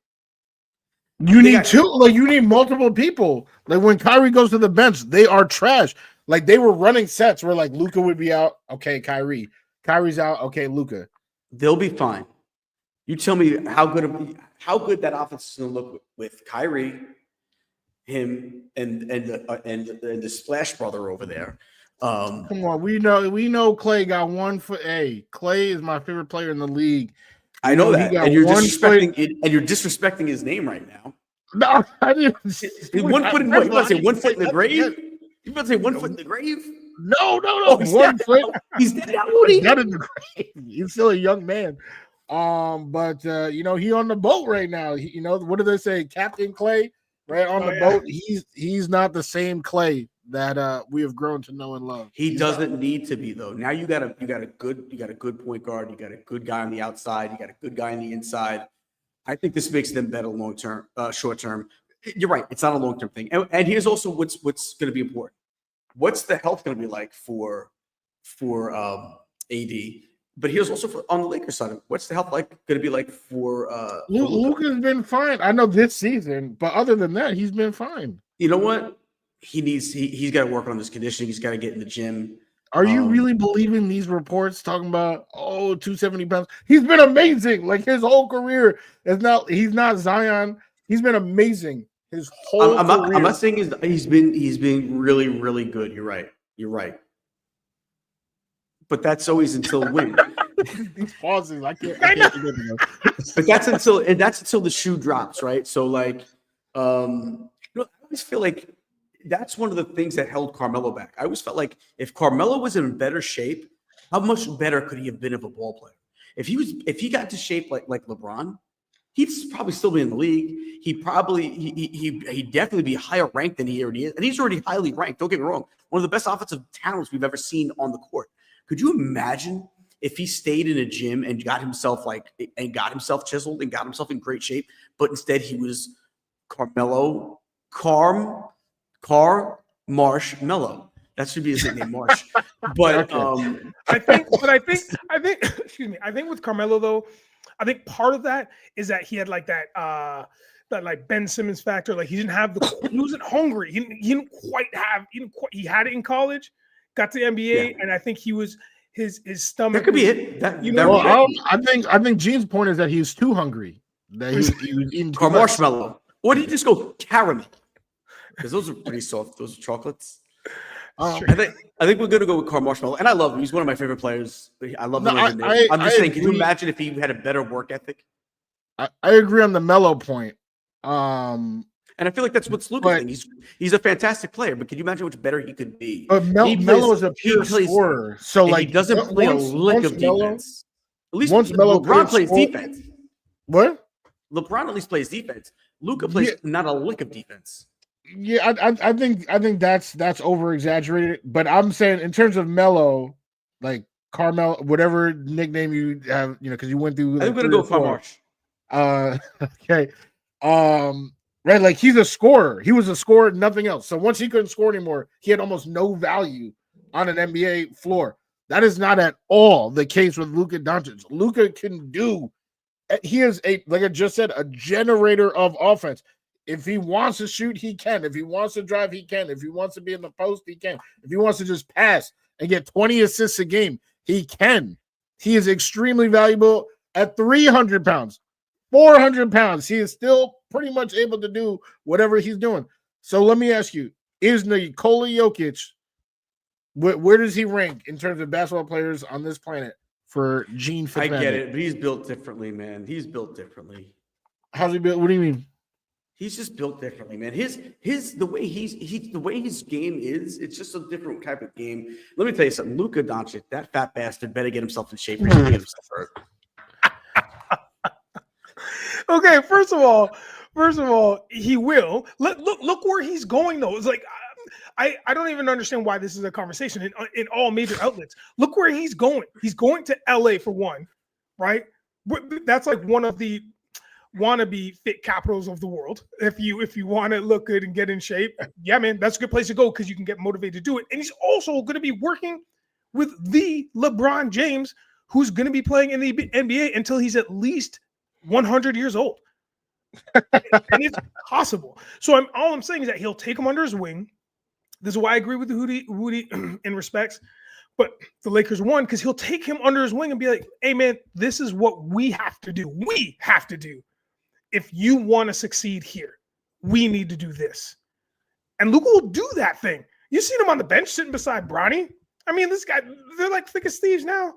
You need two. Like, you need multiple people. Like, when Kyrie goes to the bench, they are trash. Like, they were running sets where, like, Luka would be out. Okay, Kyrie. Kyrie's out. Okay, Luka. They'll be fine. You tell me how good that offense is going to look with Kyrie, him, and the Splash Brother over there. Come on, we know Clay got 1 foot. Hey, Clay is my favorite player in the league. I know that, and you're disrespecting his name right now. No, I didn't. 1 foot in what? You about to say 1 foot in the grave? You about to say 1 foot in the grave? No. Oh, he's 1 foot. He's dead now, Wudi. He's dead in the grave. He's still a young man. But he on the boat right now. What do they say? Captain Clay, right on the boat. He's not the same Clay that we have grown to know and love. He doesn't need to be though. Now you got a good point guard. You got a good guy on the outside. You got a good guy on the inside. I think this makes them better long term, short term. You're right. It's not a long term thing. And here's also what's going to be important. What's the health going to be like for AD? But here's also on the Lakers side. What's the health going to be like for Luka's been fine. I know this season, but other than that, he's been fine. You know what? He's got to work on his conditioning. He's got to get in the gym. Are you really believing these reports talking about 270 pounds? He's been amazing. Like his whole career he's not Zion. He's been amazing. His whole career. I'm not saying he's been really, really good. You're right. But that's always until when. These pauses, I can't But that's until the shoe drops, right? So I always feel like that's one of the things that held Carmelo back. I always felt like if Carmelo was in better shape, how much better could he have been of a ball player? If he got to shape like LeBron, he'd probably still be in the league. He'd definitely be higher ranked than he already is. And he's already highly ranked. Don't get me wrong. One of the best offensive talents we've ever seen on the court. Could you imagine if he stayed in a gym and got himself chiseled and got himself in great shape, but instead he was Carmelo, Marshmello. That should be his nickname, Marsh. But I think excuse me. I think with Carmelo though, I think part of that is that he had like that like Ben Simmons factor. Like he wasn't hungry. He had it in college, got to the NBA, and I think he was his stomach. That could be it. I think Gene's point is that he was too hungry. That he was eating too much. Marshmallow. Or did he just go caramel? Because those are pretty soft. Those are chocolates. I think we're going to go with Carl Marshmallow. And I love him. He's one of my favorite players. I love him. I'm just saying, can you imagine if he had a better work ethic? I agree on the Melo point. And I feel like that's what's Luka's thing. He's a fantastic player, but can you imagine how much better he could be? But Melo is a pure scorer. So he doesn't play a lick of defense. At least once LeBron plays defense. What? LeBron at least plays defense. Luka plays not a lick of defense. Yeah, I think that's over exaggerated. But I'm saying in terms of Melo, like Carmel, whatever nickname you have, because you went through. I'm gonna go for Marsh. Okay. Right, like he's a scorer. He was a scorer, nothing else. So once he couldn't score anymore, he had almost no value on an NBA floor. That is not at all the case with Luka Doncic. Luka can do. He is like I just said, a generator of offense. If he wants to shoot, he can. If he wants to drive, he can. If he wants to be in the post, he can. If he wants to just pass and get 20 assists a game, he can. He is extremely valuable at 300 pounds, 400 pounds. He is still pretty much able to do whatever he's doing. So let me ask you, is Nikola Jokic, where does he rank in terms of basketball players on this planet for Genefitzmagic? I get it, but he's built differently, man. He's built differently. How's he built? What do you mean? He's just built differently, man. The way his game is, it's just a different type of game. Let me tell you something. Luka Doncic, that fat bastard, better get himself in shape or he's gonna get himself hurt. Okay, first of all, he will. Look where he's going though. It's like I don't even understand why this is a conversation in all major outlets. Look where he's going. He's going to LA for one, right? That's like one of the wannabe fit capitals of the world. If you want to look good and get in shape, yeah, man, that's a good place to go because you can get motivated to do it. And he's also going to be working with the LeBron James, who's going to be playing in the NBA until he's at least 100 years old. And it's possible. So all I'm saying is that he'll take him under his wing. This is why I agree with Wudi in respects. But the Lakers won because he'll take him under his wing and be like, hey, man, this is what we have to do. We have to do. If you want to succeed here, we need to do this. And Luka will do that thing. You seen him on the bench sitting beside Bronny. I mean, this guy, they're like thick as thieves now.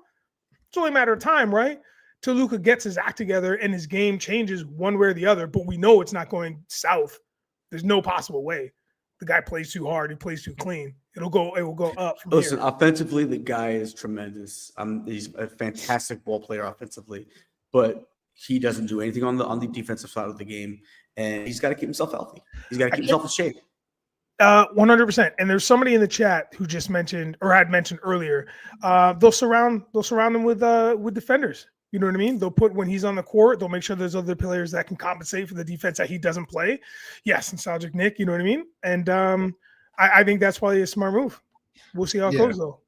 It's only a matter of time, right? Till Luka gets his act together and his game changes one way or the other. But we know it's not going south. There's no possible way. The guy plays too hard. He plays too clean. It will go up from Listen, here. offensively, the guy is tremendous. He's a fantastic ball player offensively, but he doesn't do anything on the defensive side of the game, and he's got to keep himself healthy. He's got to keep himself in shape. 100%. And there's somebody in the chat who just mentioned or had mentioned earlier. They'll surround him with defenders. You know what I mean? They'll put when he's on the court, they'll make sure there's other players that can compensate for the defense that he doesn't play. Yes, nostalgic Nick. You know what I mean? And I think that's probably a smart move. We'll see how it goes though.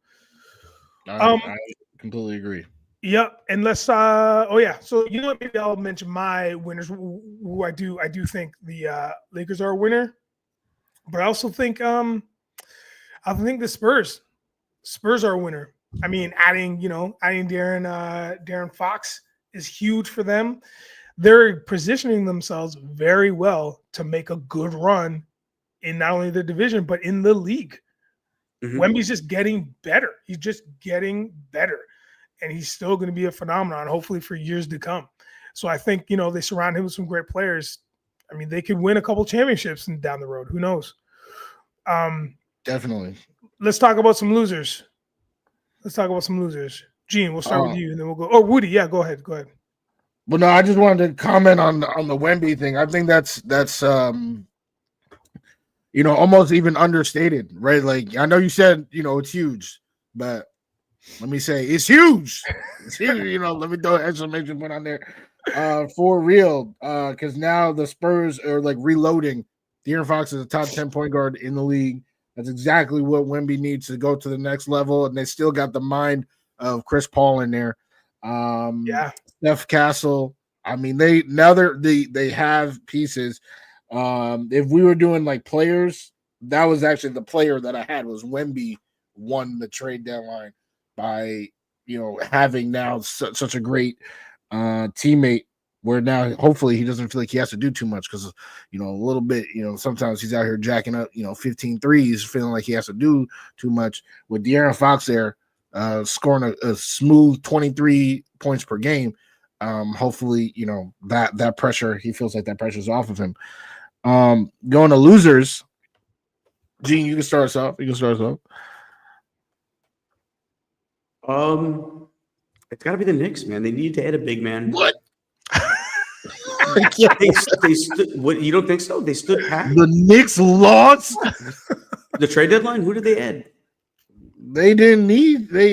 I completely agree. Yep. And let's so you know what, maybe I'll mention my winners who I do think the Lakers are a winner, but I also think the Spurs are a winner. I mean, adding De'Aaron Fox is huge for them. They're positioning themselves very well to make a good run in not only the division but in the league. Mm-hmm. Wemby's just getting better. He's just getting better. And he's still going to be a phenomenon, hopefully for years to come. So I think, they surround him with some great players. I mean, they could win a couple championships down the road. Who knows? Definitely. Let's talk about some losers. Gene, we'll start with you, and then we'll go. Oh, Wudi, yeah, go ahead. Well, no, I just wanted to comment on the Wemby thing. I think that's almost even understated, right? Like, I know you said, it's huge, but let me say it's huge. It's huge. Let me throw an exclamation point on there for real, because now the Spurs are like reloading. De'Aaron Fox is a top 10 point guard in the league. That's exactly what Wemby needs to go to the next level, and they still got the mind of Chris Paul in there. Steph Castle. I mean, they have pieces. If we were doing like players, that was actually the player that I had was Wemby won the trade deadline by having now such a great teammate. Where now, hopefully, he doesn't feel like he has to do too much because, a little bit, sometimes he's out here jacking up, 15 threes, feeling like he has to do too much. With De'Aaron Fox there, scoring a smooth 23 points per game, hopefully, that pressure, he feels like that pressure is off of him. Going to losers, Gene, you can start us off. It's got to be the Knicks, man. They need to add a big man. What? they stood. What, you don't think so? They stood pat. The Knicks lost the trade deadline. Who did they add? They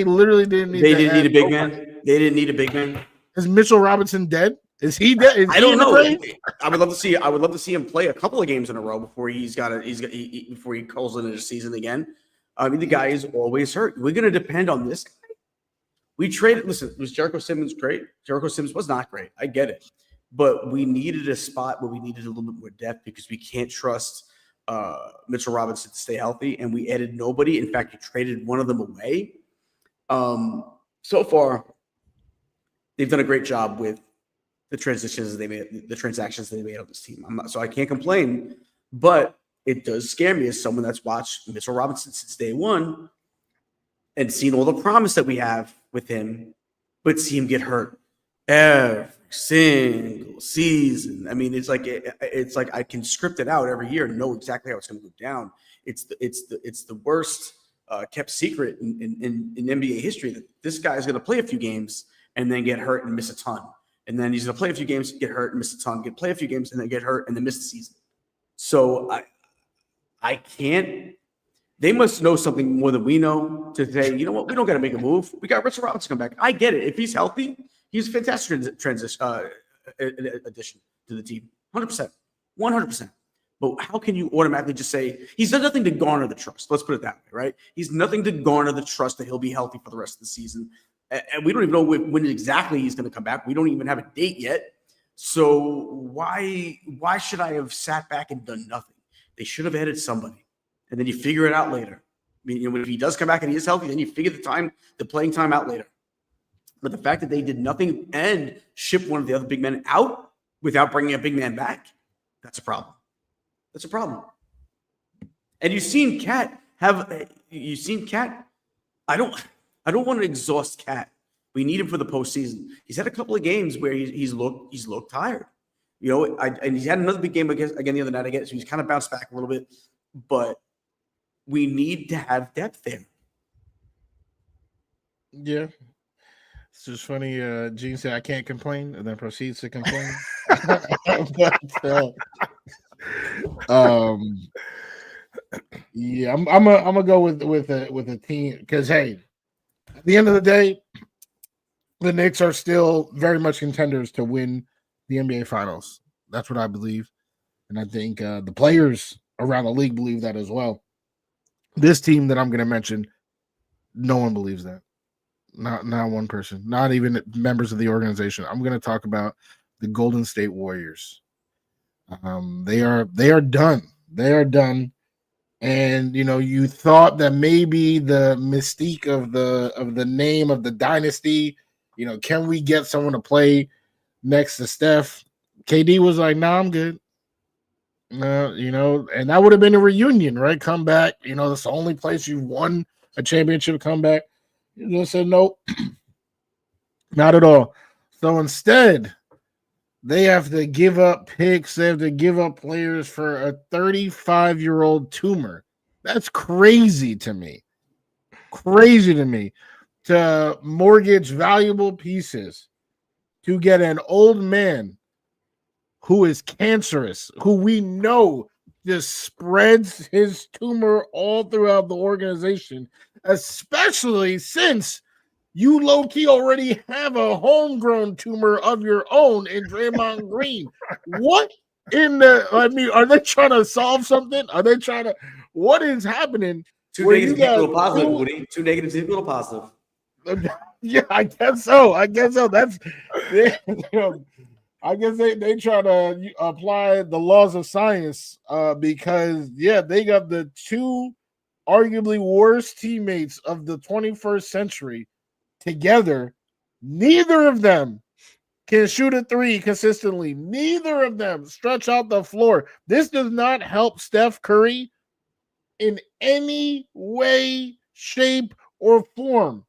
literally didn't need. They didn't need a big man. They didn't need a big man. Is Mitchell Robinson dead? Is he dead? I don't know. I would love to see him play a couple of games in a row before before he calls into the season again. I mean, the guy is always hurt. We're going to depend on this guy. We traded. Listen, was Jericho Simmons great? Jericho Simmons was not great. I get it. But we needed a spot where we needed a little bit more depth because we can't trust Mitchell Robinson to stay healthy. And we added nobody. In fact, we traded one of them away. So far, they've done a great job with the transactions they made on this team. So I can't complain. But it does scare me as someone that's watched Mitchell Robinson since day one and seen all the promise that we have with him, but see him get hurt every single season. I mean, it's like I can script it out every year and know exactly how it's going to go down. It's the worst kept secret in NBA history that this guy is going to play a few games and then get hurt and miss a ton, and then he's going to play a few games, get hurt and miss a ton, play a few games and then get hurt and then miss the season. So I can't. They must know something more than we know to say, you know what, we don't got to make a move. We got Mitchell Robinson come back. I get it. If he's healthy, he's a fantastic addition to the team. 100%. 100%. But how can you automatically just say he's done nothing to garner the trust? Let's put it that way, right? He's nothing to garner the trust that he'll be healthy for the rest of the season. And we don't even know when exactly he's going to come back. We don't even have a date yet. So why should I have sat back and done nothing? They should have added somebody. And then you figure it out later. mean, if he does come back and he is healthy, then you figure the playing time out later. But the fact that they did nothing and ship one of the other big men out without bringing a big man back, that's a problem. That's a problem. And you've seen Cat. I don't want to exhaust Cat. We need him for the postseason. He's had a couple of games where he's looked tired. And he's had another big game again the other night. I guess so he's kind of bounced back a little bit, but we need to have depth there. Yeah. It's just funny. Gene said, I can't complain, and then proceeds to complain. Yeah, I'm gonna go with a team because, hey, at the end of the day, the Knicks are still very much contenders to win the NBA Finals. That's what I believe, and I think the players around the league believe that as well. This team that I'm going to mention, no one believes that. Not one person, not even members of the organization. I'm going to talk about the Golden State Warriors. They are done. They are done. And you thought that maybe the mystique of the name of the dynasty, can we get someone to play next to Steph? KD was like, "Nah, I'm good." And that would have been a reunion, right? Come back. That's the only place you've won a championship. Come back. You just said nope, not at all. So instead, they have to give up picks. They have to give up players for a 35-year-old tumor. That's crazy to me. Crazy to me. To mortgage valuable pieces to get an old man who is cancerous, who we know just spreads his tumor all throughout the organization, especially since you low-key already have a homegrown tumor of your own in Draymond Green. What are they trying to solve something? What is happening? Two negatives equal positive, Wudi. Two negatives equal positive. Yeah, I guess so. That's, I guess they try to apply the laws of science because, they got the two arguably worst teammates of the 21st century together. Neither of them can shoot a three consistently. Neither of them stretch out the floor. This does not help Steph Curry in any way, shape, or form.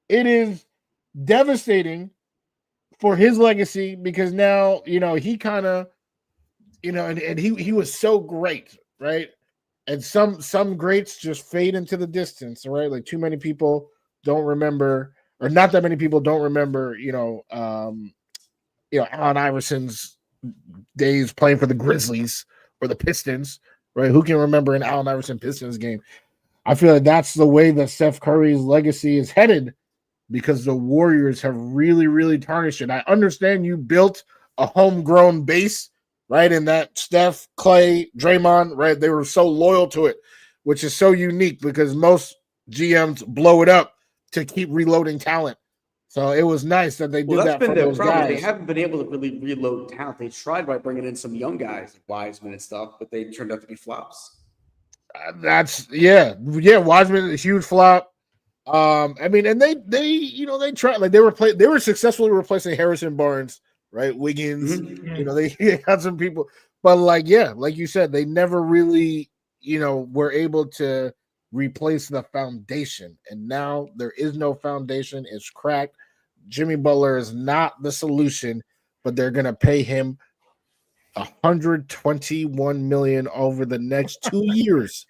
It is devastating for his legacy because now, he kind of, and he was so great, right? And some greats just fade into the distance, right? Like too many people don't remember, or not that many people don't remember, Allen Iverson's days playing for the Grizzlies or the Pistons, right? Who can remember an Allen Iverson Pistons game? I feel like that's the way that Steph Curry's legacy is headed because the Warriors have really, really tarnished it. I understand you built a homegrown base, right? And that Steph, Clay, Draymond, right? They were so loyal to it, which is so unique because most GMs blow it up to keep reloading talent. So it was nice that they did that for those guys. They haven't been able to really reload talent. They tried by bringing in some young guys, like Wiseman and stuff, but they turned out to be flops. Wiseman, a huge flop. And they tried, like they were successfully replacing Harrison Barnes, right? Wiggins, they had some people, but like you said, they never really, were able to replace the foundation. And now there is no foundation. It's cracked. Jimmy Butler is not the solution, but they're going to pay him $121 million over the next 2 years,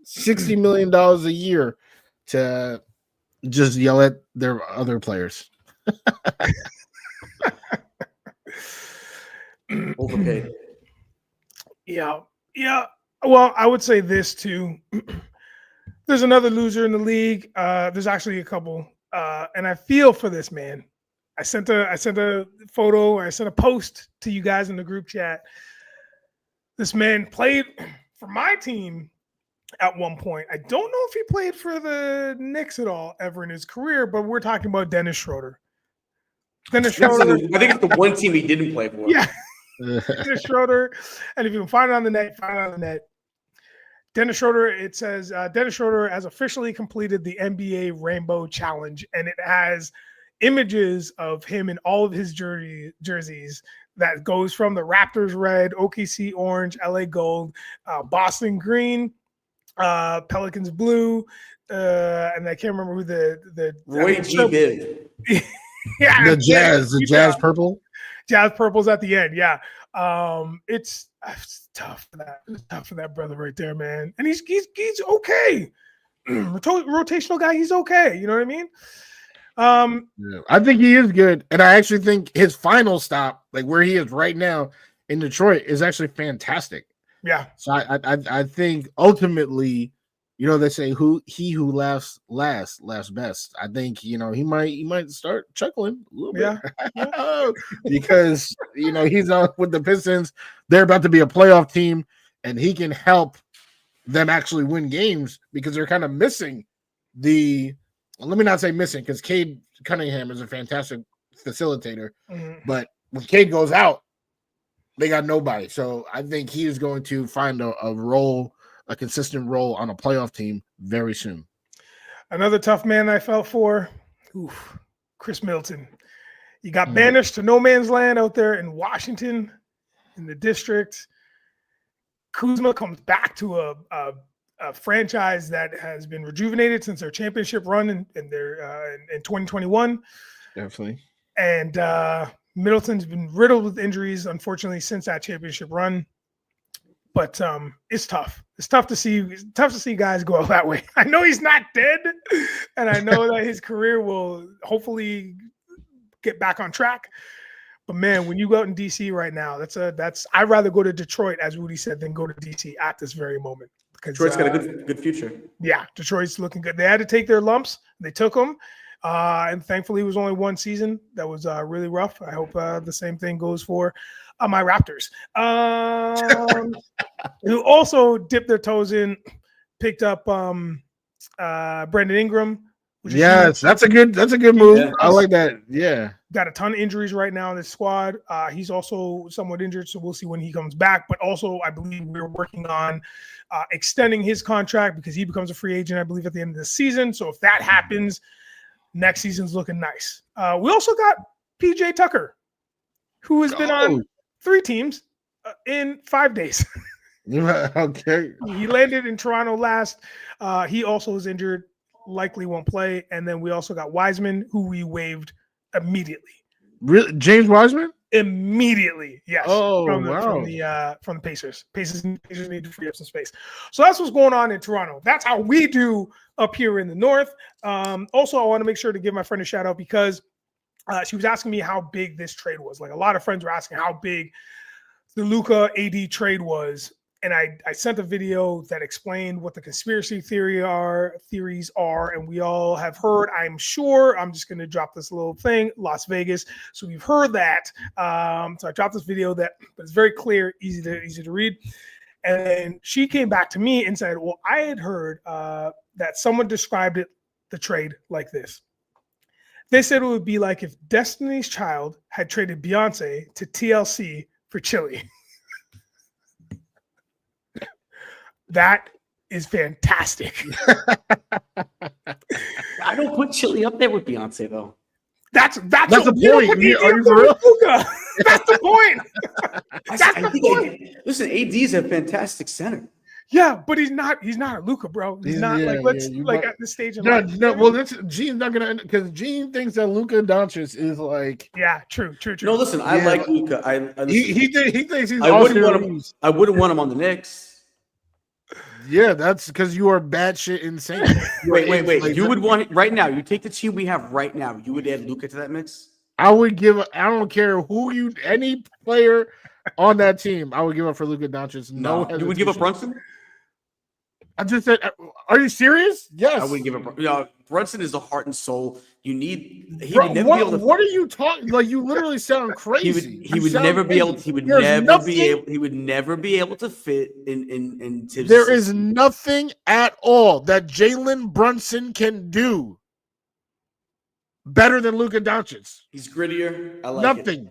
$60 million a year to just yell at their other players. Overpaid. Yeah. Well, I would say this too. There's another loser in the league. There's actually a couple, and I feel for this man. I sent a photo. I sent a post to you guys in the group chat. This man played for my team at one point. I don't know if he played for the Knicks at all ever in his career, but we're talking about Dennis Schroeder. I think it's the one team he didn't play for. Yeah. Dennis Schroeder. And if you can find it on the net, find it on the net. Dennis Schroeder, it says Dennis Schroeder has officially completed the NBA Rainbow Challenge, and it has images of him in all of his jerseys that goes from the Raptors red, OKC orange, LA gold, Boston green, Pelicans blue, and I can't remember who the Roy G. Biv. Yeah, the Jazz purple. Jazz purple's at the end. Yeah. It's tough for that. It's tough for that brother right there, man. And he's okay. Rotational guy, he's okay. You know what I mean? Yeah, I think he is good, and I actually think his final stop, like where he is right now in Detroit, is actually fantastic. Yeah. So I think ultimately, you know, they say who laughs last best. I think, you know, he might start chuckling a little bit. Yeah. Because, you know, he's on with the Pistons. They're about to be a playoff team, and he can help them actually win games because they're kind of missing let me not say missing, because Cade Cunningham is a fantastic facilitator. Mm-hmm. But when Cade goes out, they got nobody. So I think he is going to find a role, a consistent role on a playoff team very soon. Another tough man I felt for, Chris Middleton. He got banished to no man's land out there in Washington, in the district. Kuzma comes back to a franchise that has been rejuvenated since their championship run in 2021. Definitely. And Middleton's been riddled with injuries, unfortunately, since that championship run. But it's tough. It's tough to see guys go out that way. I know he's not dead, and I know that his career will hopefully get back on track. But man, when you go out in DC right now, that's I'd rather go to Detroit, as Wudi said, than go to DC at this very moment. Detroit's got a good future. Yeah, Detroit's looking good. They had to take their lumps. They took them. And thankfully, it was only one season that was really rough. I hope the same thing goes for my Raptors, who also dipped their toes in, picked up Brandon Ingram. Yes, that's a good move. Yeah. I like that. Yeah, got a ton of injuries right now in this squad. He's also somewhat injured, so we'll see when he comes back. But also, I believe we're working on extending his contract because he becomes a free agent, I believe, at the end of the season. So if that happens, next season's looking nice. We also got PJ Tucker, who has been on 3 teams in 5 days. Okay. He landed in Toronto last. He also was injured, likely won't play. And then we also got Wiseman, who we waived immediately. Really? James Wiseman? Immediately, yes. Oh, from the Pacers. Pacers need to free up some space. So that's what's going on in Toronto. That's how we do up here in the North. Also, I want to make sure to give my friend a shout out because she was asking me how big this trade was. Like a lot of friends were asking how big the Luka AD trade was. And I sent a video that explained what the conspiracy theories are, and we all have heard, I'm sure. I'm just going to drop this little thing, Las Vegas. So we've heard that. So I dropped this video that was very clear, easy to read. And then she came back to me and said, well, I had heard that someone described the trade like this. They said it would be like if Destiny's Child had traded Beyonce to TLC for Chili. That is fantastic. I don't put Chili up there with Beyonce though. That's the point. That's the point. That's the point. Listen, AD's a fantastic center. Yeah, but he's not a Luka, bro. He's not at this stage of life. No, well, Gene's not gonna because Gene thinks that Luka Doncic is like. Yeah, true. No, listen, I like Luka. He thinks he's. I wouldn't want him on the Knicks. Yeah, that's because you are batshit insane. Wait. Like, you would want right now. You take the team we have right now. You would add Luka to that mix. I would give. I don't care any player on that team. I would give up for Luka Doncic. No, you would give up Brunson. I just said, are you serious? Yes, I would give up. Brunson is the heart and soul. You need. What are you talking? Like you literally sound crazy. He would never be able to fit in Tibbs. There is nothing at all that Jalen Brunson can do better than Luka Doncic. He's grittier. I like nothing.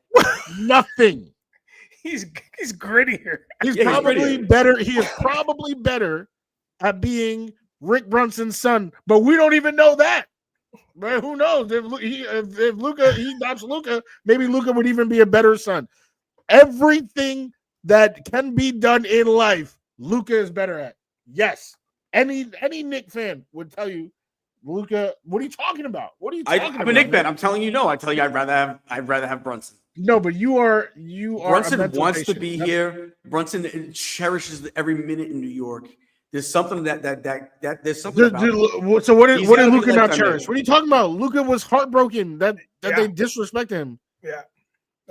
Nothing. He's grittier. He's probably better. He is probably better at being Rick Brunson's son, but we don't even know that. But who knows? If Luka, he adopts Luka, maybe Luka would even be a better son. Everything that can be done in life, Luka is better at. Yes. Any Knick fan would tell you, Luka, what are you talking about? What are you talking about? I'm a Knick fan. I'm telling you no. I tell you I'd rather have Brunson. No, but you are Brunson wants to be here. Brunson cherishes every minute in New York. There's something that there's something about so what did Luka not cherish? What are you talking about? Luka was heartbroken that they disrespected him. Yeah.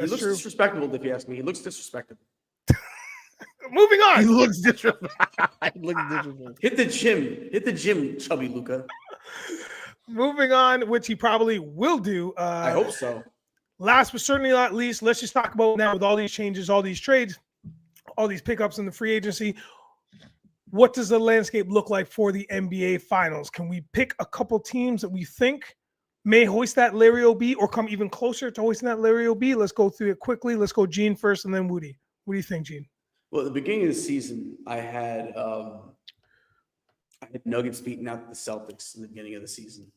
He looks disrespectful, if you ask me. He looks disrespectful. Moving on. He looks disrespectful. Hit the gym, chubby Luka. Moving on, which he probably will do. I hope so. Last but certainly not least, let's just talk about now with all these changes, all these trades, all these pickups in the free agency. What does the landscape look like for the NBA Finals? Can we pick a couple teams that we think may hoist that Larry O.B. or come even closer to hoisting that Larry O.B.? Let's go through it quickly. Let's go Gene first and then Wudi. What do you think, Gene? Well, at the beginning of the season, I had Nuggets beating out the Celtics in the beginning of the season.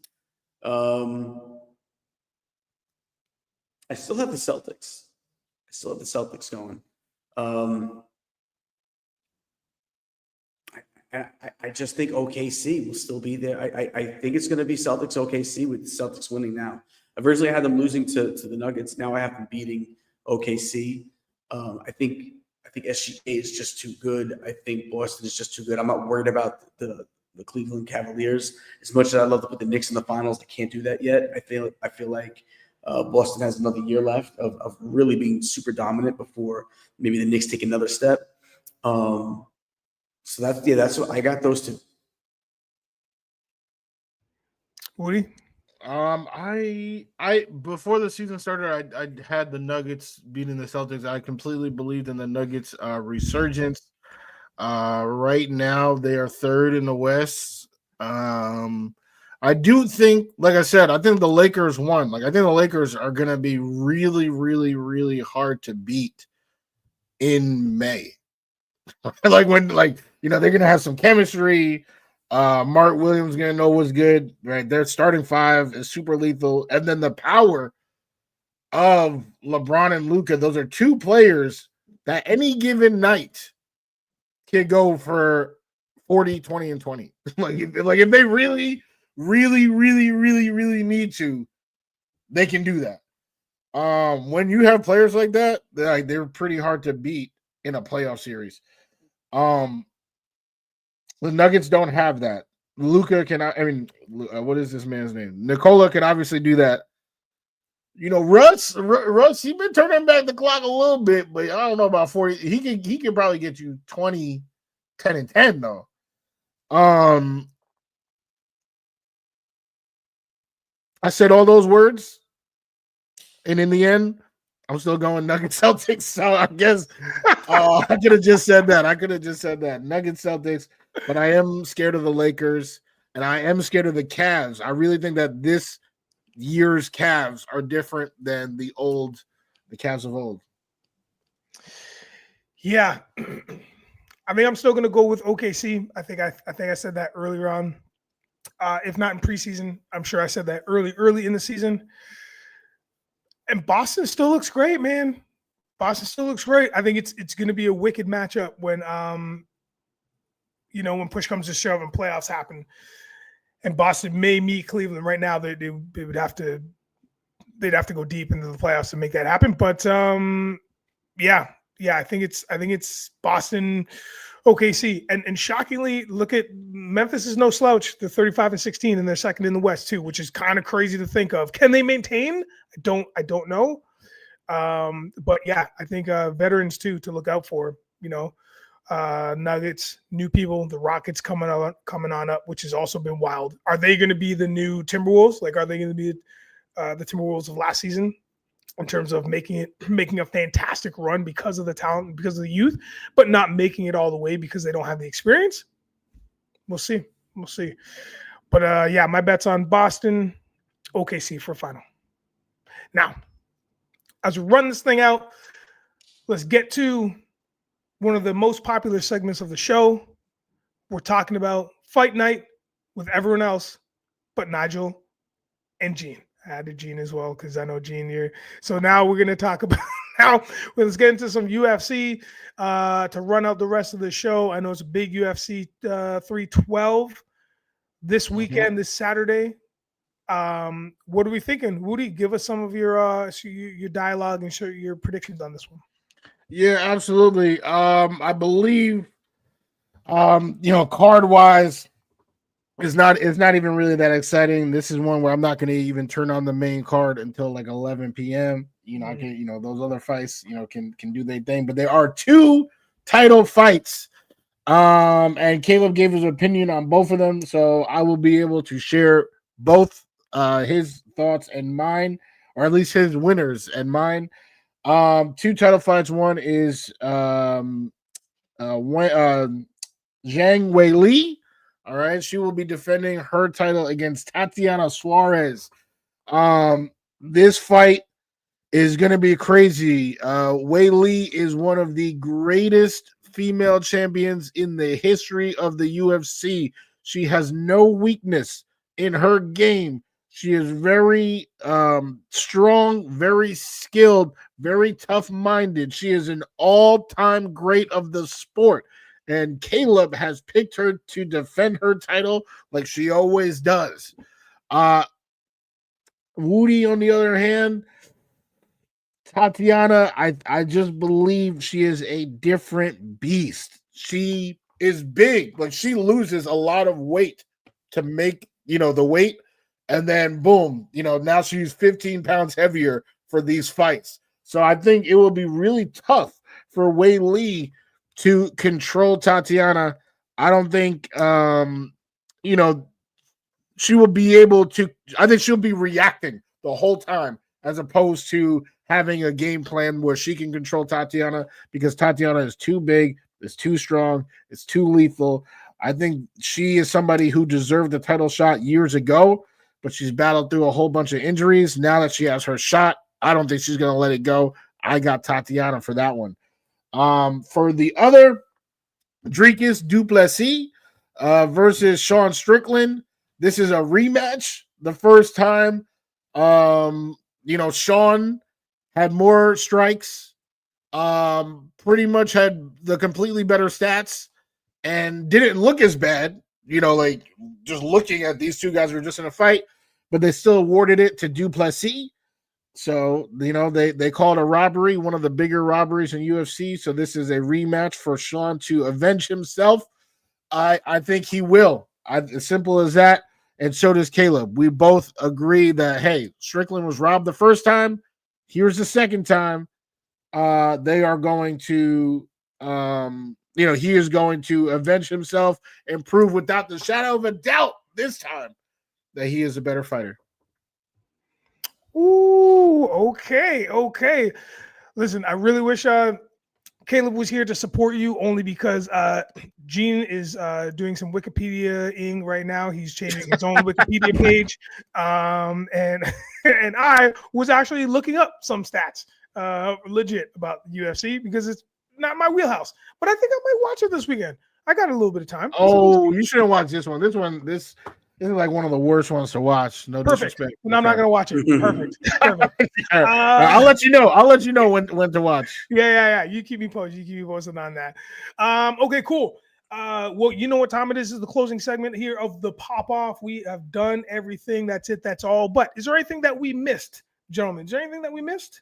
I still have the Celtics going. I just think OKC will still be there. I think it's going to be Celtics OKC with the Celtics winning now. Originally, I had them losing to the Nuggets. Now I have them beating OKC. I think SGA is just too good. I think Boston is just too good. I'm not worried about the Cleveland Cavaliers. As much as I love to put the Knicks in the finals, they can't do that yet. I feel like Boston has another year left of really being super dominant before maybe the Knicks take another step. So that's what I got. Those two. Wudi? I before the season started, I had the Nuggets beating the Celtics. I completely believed in the Nuggets resurgence. Right now they are third in the West. I do think, like I said, I think the Lakers won. Like I think the Lakers are gonna be really, really, really hard to beat in May. They're gonna have some chemistry. Mark Williams gonna know what's good, right? Their starting five is super lethal, and then the power of LeBron and Luka. Those are two players that any given night can go for 40, 20, and 20. like if they really, really, really, really, really need to, they can do that. When you have players like that, they're pretty hard to beat in a playoff series. The Nuggets don't have that. Luka can, what is this man's name? Nikola can obviously do that. You know, Russ, he's been turning back the clock a little bit, but I don't know about 40. He can probably get you 20, 10, and 10 though. I said all those words, and in the end, I'm still going Nuggets Celtics. So I guess I could have just said that. Nuggets Celtics, but I am scared of the Lakers, and I am scared of the Cavs. I really think that this year's Cavs are different than the Cavs of old. Yeah. I mean, I'm still going to go with OKC. I think I said that earlier on. If not in preseason, I'm sure I said that early in the season. And Boston still looks great, man. Boston still looks great. I think it's going to be a wicked matchup when when push comes to shove and playoffs happen. And Boston may meet Cleveland. Right now, they would have to go deep into the playoffs to make that happen. But I think it's Boston, OKC, and shockingly, look at Memphis is no slouch. They're 35-16, and they're second in the West too, which is kind of crazy to think of. Can they maintain? I don't know. But yeah, I think veterans too to look out for. Nuggets, new people, the Rockets coming on up, which has also been wild. Are they going to be the new Timberwolves? Like, are they going to be the Timberwolves of last season in terms of making a fantastic run because of the talent, because of the youth, but not making it all the way because they don't have the experience? We'll see. But my bet's on Boston, OKC for final. Now, as we run this thing out, let's get to one of the most popular segments of the show, we're talking about fight night with everyone else but Nigel and Gene. I added Gene as well because I know Gene here. So now we're going to talk about let's get into some UFC to run out the rest of the show. I know it's a big UFC 312 this weekend, this Saturday. What are we thinking? Wudi, give us some of your dialogue and show your predictions on this one. Yeah, absolutely. I believe, card wise, it's not even really that exciting. This is one where I'm not going to even turn on the main card until like 11 p.m. I can, those other fights, can do their thing, but there are 2 title fights. And Caleeb gave his opinion on both of them, so I will be able to share both his thoughts and mine, or at least his winners and mine. 2 title fights. One is Zhang Weili. All right, she will be defending her title against Tatiana Suarez. This fight is going to be crazy. Weili is one of the greatest female champions in the history of the UFC. She has no weakness in her game. She is very strong, very skilled, very tough-minded. She is an all-time great of the sport. And Caleeb has picked her to defend her title like she always does. Wudi, on the other hand, Tatiana, I just believe she is a different beast. She is big. Like, she loses a lot of weight to make, the weight. And then, boom, now she's 15 pounds heavier for these fights. So I think it will be really tough for Weili to control Tatiana. I don't think, she will be able to. I think she'll be reacting the whole time as opposed to having a game plan where she can control Tatiana, because Tatiana is too big, is too strong, is too lethal. I think she is somebody who deserved the title shot years ago, but she's battled through a whole bunch of injuries. Now that she has her shot, I don't think she's going to let it go. I got Tatiana for that one. For the other, Dricus du Plessis versus Sean Strickland. This is a rematch. The first time, Sean had more strikes, pretty much had the completely better stats, and didn't look as bad, just looking at these two guys who were just in a fight, but they still awarded it to du Plessis. So, they call it a robbery, one of the bigger robberies in UFC. So this is a rematch for Sean to avenge himself. I think he will. As simple as that. And so does Caleeb. We both agree that, hey, Strickland was robbed the first time. Here's the second time. They are going to, he is going to avenge himself and prove without the shadow of a doubt this time that he is a better fighter. Ooh, okay. Listen, I really wish Caleeb was here to support you, only because Gene is doing some Wikipedia-ing right now. He's changing his own Wikipedia page. And I was actually looking up some stats legit about the UFC because it's not my wheelhouse. But I think I might watch it this weekend. I got a little bit of time. Oh, you shouldn't watch this one. This is like one of the worst ones to watch. No Perfect. disrespect. No, I'm not gonna watch it. Perfect. I'll let you know. I'll let you know when to watch. Yeah. You keep me posted. You keep me posted on that. Okay, cool. Well, you know what time it is? This is the closing segment here of the pop off. We have done everything. That's it. That's all. But is there anything that we missed, gentlemen? Is there anything that we missed?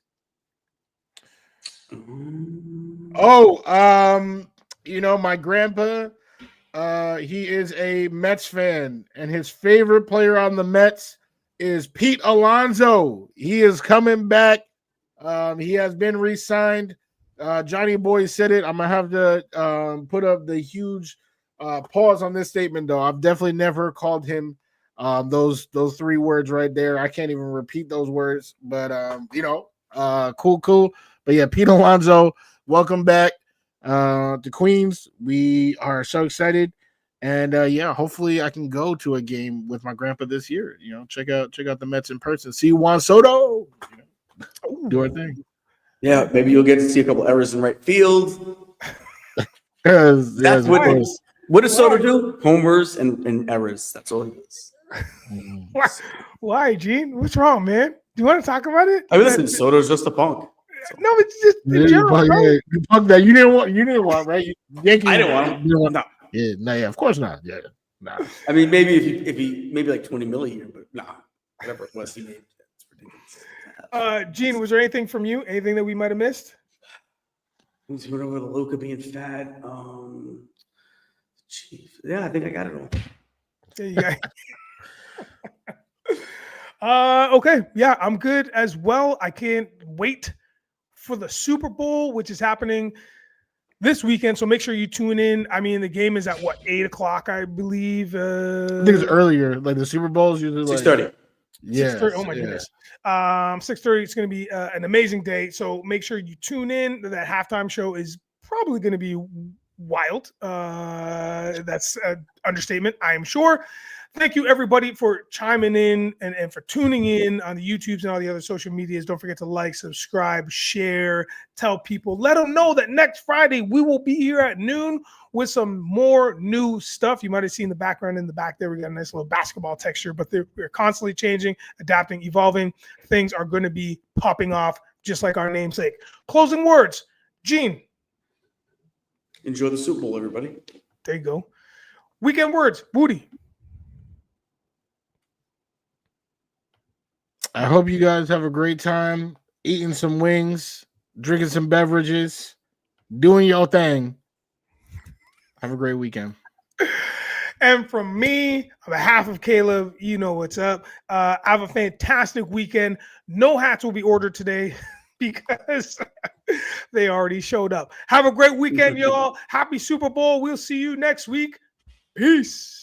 My grandpa. He is a Mets fan, and his favorite player on the Mets is Pete Alonso. He is coming back. He has been re-signed. Johnny Boy said it. I'm gonna have to put up the huge pause on this statement, though. I've definitely never called him those 3 words right there. I can't even repeat those words, but cool. But yeah, Pete Alonso, welcome back to Queens. We are so excited, and hopefully I can go to a game with my grandpa this year. Check out the Mets in person. See Juan Soto. Do our thing. Yeah, maybe you'll get to see a couple errors in right field. That's what What does Soto do? Homers and errors. That's all he does. Why, Gene? What's wrong, man? Do you want to talk about it? I mean, listen, Soto's just a punk. No, it's just in general. You punk that you didn't want, right? Yankees, I didn't want him. No. Yeah, of course not. Yeah, nah. I mean, maybe if he maybe like 20 million a year, but nah, whatever it was he made, it's ridiculous. Gene, was there anything from you? Anything that we might have missed? Who's over the Luka being fat? Yeah, I think I got it all. There you go. Okay, yeah, I'm good as well. I can't wait for the Super Bowl, which is happening this weekend. So make sure you tune in. I mean, the game is at what, 8:00, I believe. I think it's earlier. Like the Super Bowl is usually 6:30. Yeah. Oh my goodness. 6:30. It's going to be an amazing day. So make sure you tune in. That halftime show is probably going to be wild. That's an understatement, I am sure. Thank you, everybody, for chiming in and for tuning in on the YouTubes and all the other social medias. Don't forget to like, subscribe, share, tell people. Let them know that next Friday we will be here at noon with some more new stuff. You might have seen the background in the back there. We got a nice little basketball texture, but we're constantly changing, adapting, evolving. Things are going to be popping off just like our namesake. Closing words, Gene. Enjoy the Super Bowl, everybody. There you go. Weekend words, Wudi. I hope you guys have a great time eating some wings, drinking some beverages, doing your thing. Have a great weekend. And from me, on behalf of Caleeb, you know what's up. Have a fantastic weekend. No hats will be ordered today because they already showed up. Have a great weekend, y'all. Happy Super Bowl. We'll see you next week. Peace.